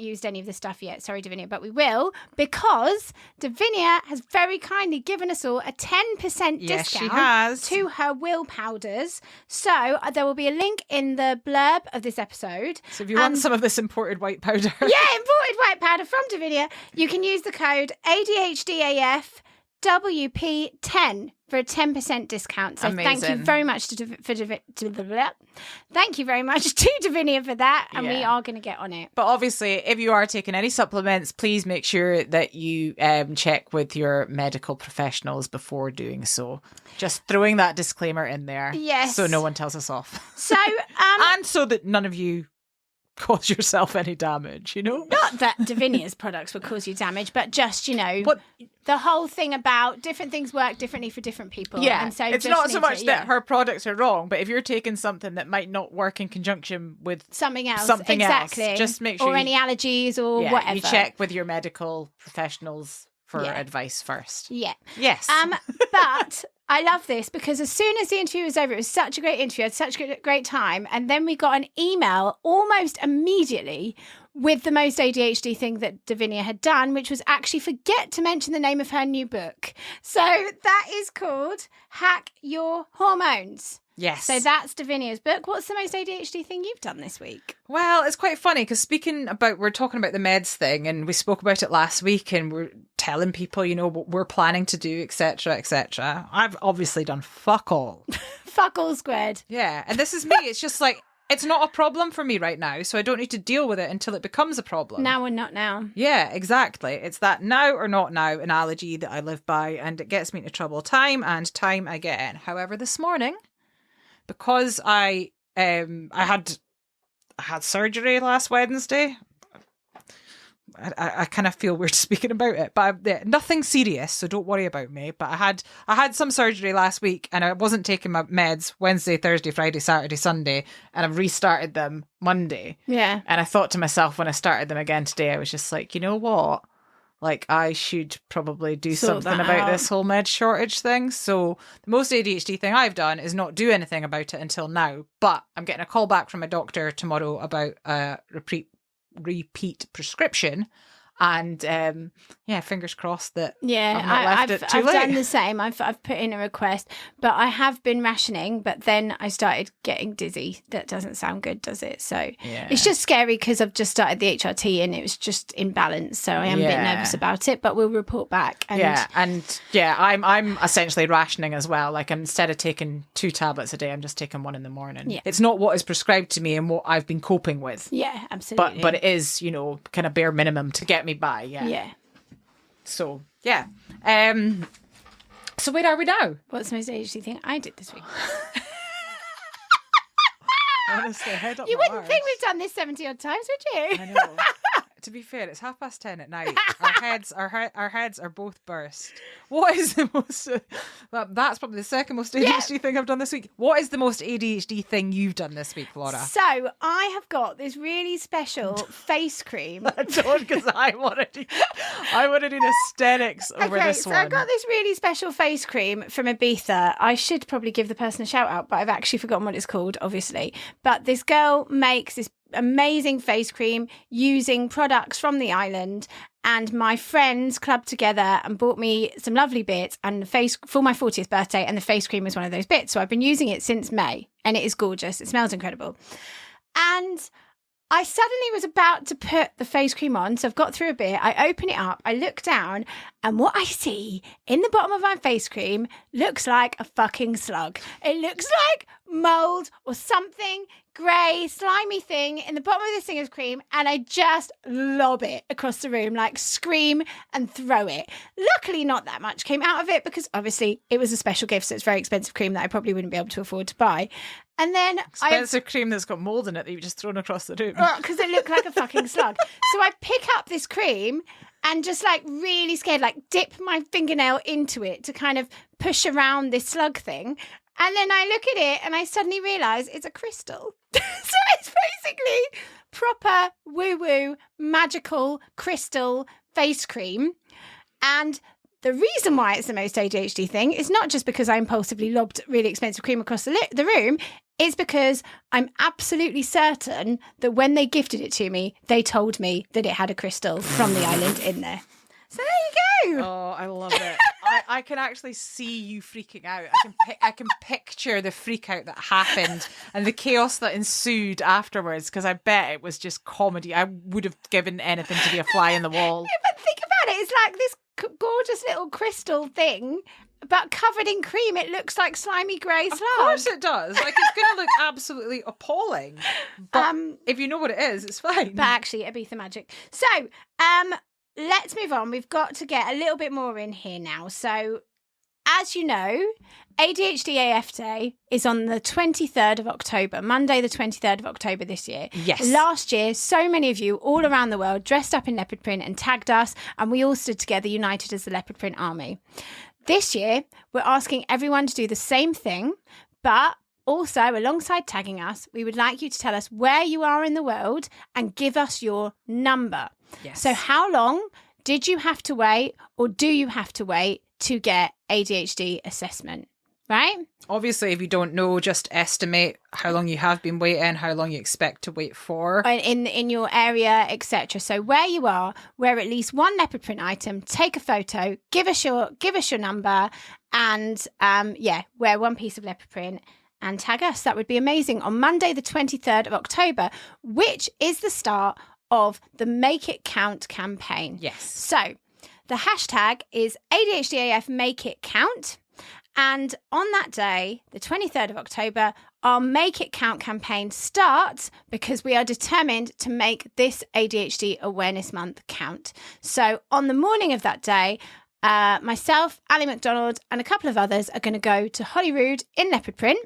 used any of the stuff yet. Sorry, Davinia, but we will, because Davinia has very kindly given us all a 10% discount to her will powders. So there will be a link in the blurb of this episode. So if you want some of this imported white powder. Imported white powder from Davinia, you can use the code ADHDAFWP10 for a 10% discount. So thank you very much thank you very much to Davinia for that, and we are going to get on it. But obviously, if you are taking any supplements, please make sure that you check with your medical professionals before doing so. Just throwing that disclaimer in there, so no one tells us off. So, and so that none of you cause yourself any damage, you know? Not that Davinia's products would cause you damage, but just, the whole thing about different things work differently for different people. Yeah, and so it's not so much that her products are wrong, but if you're taking something that might not work in conjunction with something else, just make sure or any allergies or whatever. You check with your medical professionals for advice first. Yeah. Yes. But I love this because as soon as the interview was over, it was such a great interview. I had such a great time. And then we got an email almost immediately with the most ADHD thing that Davinia had done, which was actually forget to mention the name of her new book. So that is called Hack Your Hormones. Yes. So that's Davinia's book. What's the most ADHD thing you've done this week? Well, it's quite funny because we're talking about the meds thing, and we spoke about it last week, and we're telling people, what we're planning to do, etc., etc. I've obviously done fuck all. Fuck all squared. Yeah. And this is me. It's just like, it's not a problem for me right now, so I don't need to deal with it until it becomes a problem. Now or not now. Yeah, exactly. It's that now or not now analogy that I live by, and it gets me into trouble time and time again. However, this morning, because I had surgery last Wednesday, I kind of feel weird speaking about it, but nothing serious, so don't worry about me. But I had some surgery last week, and I wasn't taking my meds Wednesday, Thursday, Friday, Saturday, Sunday, and I've restarted them Monday. Yeah. And I thought to myself when I started them again today, I was just like, you know what? Like, I should probably do something about this whole med shortage thing. So the most ADHD thing I've done is not do anything about it until now. But I'm getting a call back from my doctor tomorrow about a repeat prescription. And fingers crossed that I've done the same. I've put in a request, but I have been rationing, but then I started getting dizzy. That doesn't sound good, does it? So it's just scary because I've just started the HRT and it was just imbalanced. So I am a bit nervous about it, but we'll report back. And I'm essentially rationing as well. Like, instead of taking 2 tablets a day, I'm just taking 1 in the morning. Yeah. It's not what is prescribed to me and what I've been coping with. Yeah, absolutely. But it is, kind of bare minimum to get me by. Yeah. So so where are we now? What's the most ADHD thing I did this week? Honestly, head up. You wouldn't think we've done this 70 odd times, would you? I know. To be fair, it's 10:30 at night. Our heads are both burst. What is the most? That's probably the second most ADHD thing I've done this week. What is the most ADHD thing you've done this week, Laura? So I have got this really special face cream. Don't, because I want to do hysterics over this one. So I've got this really special face cream from Ibiza. I should probably give the person a shout out, but I've actually forgotten what it's called, obviously. But this girl makes this amazing face cream using products from the island, and my friends clubbed together and bought me some lovely bits and for my 40th birthday, and the face cream was one of those bits. So I've been using it since May, and it is gorgeous. It smells incredible. And I suddenly was about to put the face cream on, so I've got through a bit. I open it up, I look down, and what I see in the bottom of my face cream looks like a fucking slug. It looks like mold or something grey, slimy thing in the bottom of this thing of cream, and I just lob it across the room, like scream and throw it. Luckily, not that much came out of it because obviously it was a special gift, so it's very expensive cream that I probably wouldn't be able to afford to buy. And then expensive cream that's got mould in it that you've just thrown across the room. Because it looked like a fucking slug. So I pick up this cream and just like really scared, like dip my fingernail into it to kind of push around this slug thing. And then I look at it and I suddenly realise it's a crystal. So it's basically proper woo-woo magical crystal face cream. And the reason why it's the most ADHD thing is not just because I impulsively lobbed really expensive cream across the room. It's because I'm absolutely certain that when they gifted it to me, they told me that it had a crystal from the island in there. So there you go. Oh, I love it. I can actually see you freaking out. I can picture the freak out that happened and the chaos that ensued afterwards, because I bet it was just comedy. I would have given anything to be a fly in the wall. Yeah, but think about it. It's like this gorgeous little crystal thing, but covered in cream. It looks like slimy grey slime. Of course it does. Like, it's going to look absolutely appalling. But if you know what it is, it's fine. But actually, Ibiza magic. So, let's move on. We've got to get a little bit more in here now. So, as you know, ADHD AF Day is on the 23rd of October, Monday the 23rd of October this year. Yes. Last year, so many of you all around the world dressed up in leopard print and tagged us, and we all stood together united as the leopard print army. This year, we're asking everyone to do the same thing, but also, alongside tagging us, we would like you to tell us where you are in the world and give us your number. Yes. So how long did you have to wait, or do you have to wait to get ADHD assessment, right? Obviously, if you don't know, just estimate how long you have been waiting, how long you expect to wait for. In your area, etc. So where you are, wear at least one leopard print item, take a photo, give us your number, and wear one piece of leopard print and tag us. That would be amazing. On Monday, the 23rd of October, which is the start of the Make It Count campaign. Yes. So the hashtag is ADHDAF Make It Count. And on that day, the 23rd of October, our Make It Count campaign starts because we are determined to make this ADHD Awareness Month count. So on the morning of that day, myself, Ali McDonald, and a couple of others are going to go to Holyrood in leopard print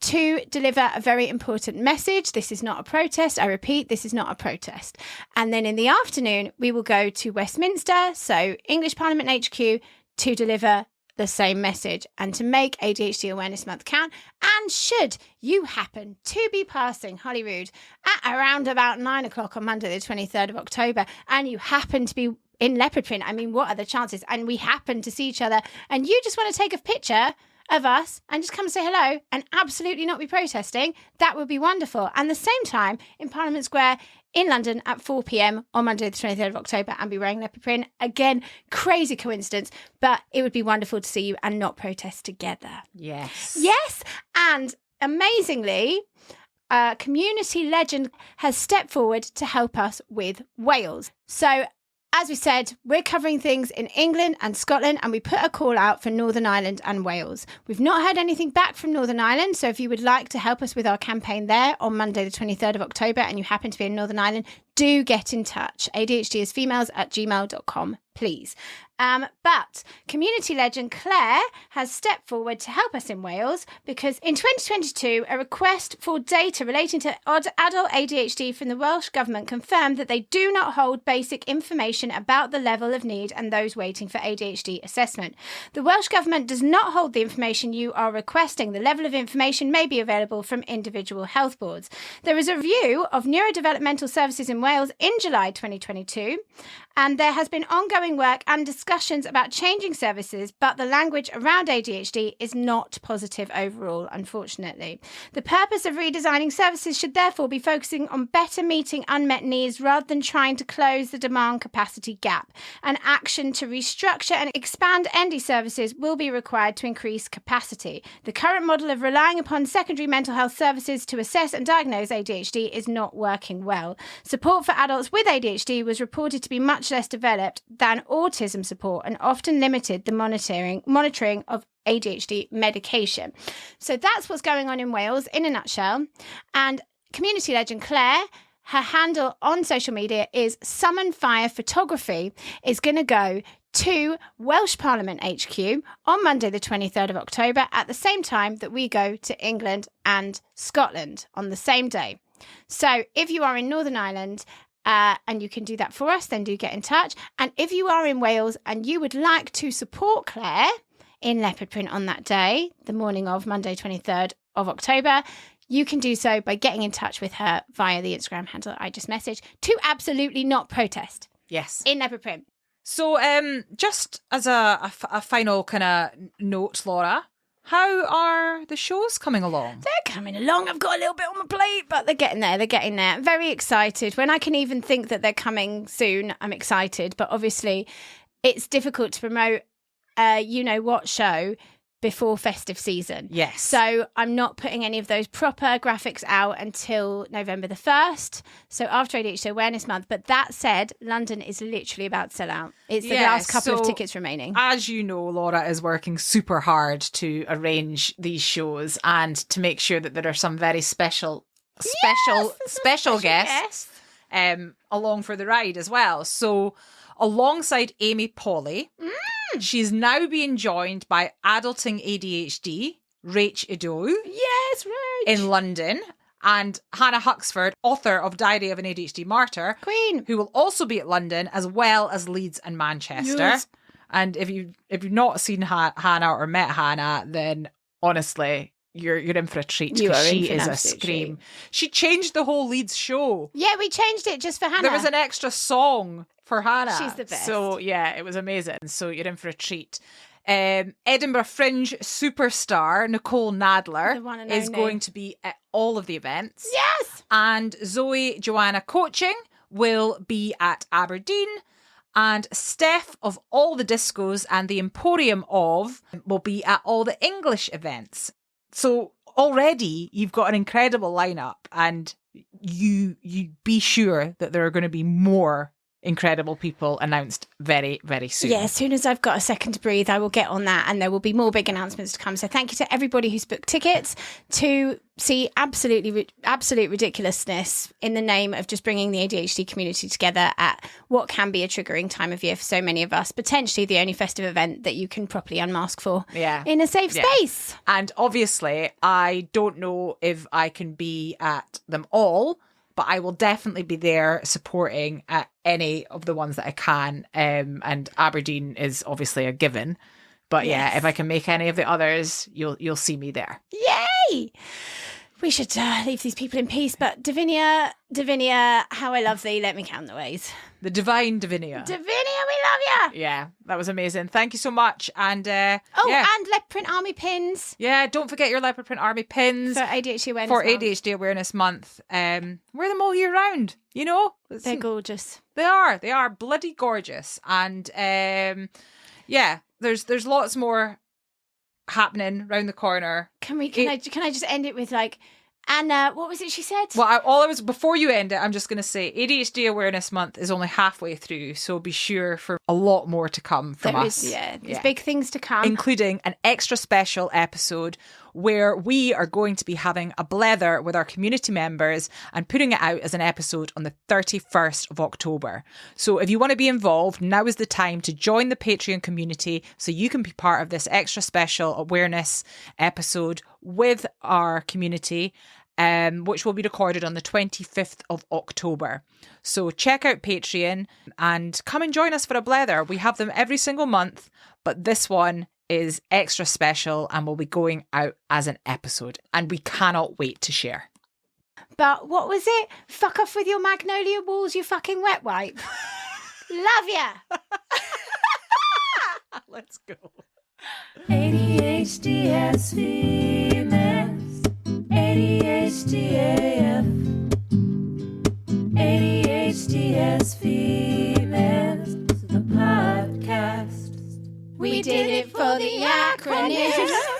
to deliver a very important message. This is not a protest. I repeat, this is not a protest. And then in the afternoon, we will go to Westminster, so English Parliament HQ, to deliver the same message and to make ADHD Awareness Month count. And should you happen to be passing Holyrood at around about 9 o'clock on Monday, the 23rd of October, and you happen to be in leopard print, I mean, what are the chances? And we happen to see each other and you just want to take a picture of us and just come and say hello and absolutely not be protesting, that would be wonderful. And the same time in Parliament Square in London at 4 p.m. on Monday the 23rd of October and be wearing leopard print. Again, crazy coincidence, but it would be wonderful to see you and not protest together. Yes. Yes, and amazingly, a community legend has stepped forward to help us with Wales. So as we said, we're covering things in England and Scotland, and we put a call out for Northern Ireland and Wales. We've not heard anything back from Northern Ireland, so if you would like to help us with our campaign there on Monday the 23rd of October and you happen to be in Northern Ireland, do get in touch. ADHDisfemales@gmail.com, please. But community legend Clare has stepped forward to help us in Wales because in 2022, a request for data relating to adult ADHD from the Welsh Government confirmed that they do not hold basic information about the level of need and those waiting for ADHD assessment. The Welsh Government does not hold the information you are requesting. The level of information may be available from individual health boards. There was a review of neurodevelopmental services in Wales in July 2022, and there has been ongoing work and discussions about changing services, but the language around ADHD is not positive overall, unfortunately. The purpose of redesigning services should therefore be focusing on better meeting unmet needs rather than trying to close the demand capacity gap. An action to restructure and expand ND services will be required to increase capacity. The current model of relying upon secondary mental health services to assess and diagnose ADHD is not working well. Support for adults with ADHD was reported to be much less developed than autism support and often limited the monitoring of ADHD medication. So that's what's going on in Wales in a nutshell. And community legend Clare, her handle on social media is Summon Fire Photography, is going to go to Welsh Parliament HQ on Monday the 23rd of October at the same time that we go to England and Scotland on the same day. So if you are in Northern Ireland and you can do that for us, then do get in touch. And if you are in Wales and you would like to support Clare in leopard print on that day, the morning of Monday 23rd of October, you can do so by getting in touch with her via the Instagram handle I just messaged to absolutely not protest. Yes. In leopard print. So just as a final kind of note, Laura, how are the shows coming along? They're coming along. I've got a little bit on my plate, but they're getting there. They're getting there. I'm very excited. When I can even think that they're coming soon, I'm excited. But obviously, it's difficult to promote a you-know-what show before festive season. Yes. So I'm not putting any of those proper graphics out until November the 1st. So after ADHD Awareness Month. But that said, London is literally about to sell out. It's the last couple of tickets remaining. As you know, Laura is working super hard to arrange these shows and to make sure that there are some very special guests along for the ride as well. So alongside Amy Polly, she's now being joined by Adulting ADHD, Rachael. Yes, right. In London, and Hannah Huxford, author of Diary of an ADHD Martyr, Queen, who will also be at London as well as Leeds and Manchester. Yes. And if you've not seen Hannah or met Hannah, then honestly, you're in for a treat because she is a scream. Treat. She changed the whole Leeds show. Yeah, we changed it just for Hannah. There was an extra song for Hannah. She's the best. So yeah, it was amazing. So you're in for a treat. Edinburgh Fringe superstar Nicole Nadler is going to be at all of the events. Yes. And Zoe Joanna Coaching will be at Aberdeen. And Steph of All the Discos and the Emporium of will be at all the English events. So already you've got an incredible lineup, and you be sure that there are going to be more incredible people announced very, very soon. Yeah, as soon as I've got a second to breathe, I will get on that, and there will be more big announcements to come. So thank you to everybody who's booked tickets to see absolute ridiculousness in the name of just bringing the ADHD community together at what can be a triggering time of year for so many of us, potentially the only festive event that you can properly unmask for in a safe space. And obviously, I don't know if I can be at them all, but I will definitely be there supporting at any of the ones that I can. And Aberdeen is obviously a given. But yeah, if I can make any of the others, you'll see me there. Yay! We should leave these people in peace. But Davinia, how I love thee. Let me count the ways. The divine Davinia. Davinia, we love you. Yeah, that was amazing. Thank you so much. And and leopard print army pins. Yeah, don't forget your leopard print army pins for ADHD Awareness Month. Wear them all year round. You know, they're gorgeous. They are bloody gorgeous. And there's lots more happening round the corner. Can I just end it with like, Anna, what was it she said? Well, before you end it, I'm just going to say ADHD Awareness Month is only halfway through, so be sure for a lot more to come from us. There's big things to come. Including an extra special episode where we are going to be having a blether with our community members and putting it out as an episode on the 31st of October. So if you want to be involved, now is the time to join the Patreon community so you can be part of this extra special awareness episode with our community, which will be recorded on the 25th of October. So check out Patreon and come and join us for a blether. We have them every single month, but this one is extra special and will be going out as an episode, and we cannot wait to share. But what was it? Fuck off with your magnolia walls, you fucking wet wipe. Love ya. Let's go. ADHD has females, ADHD AF, ADHD has females, the podcast. We did it for the acronym.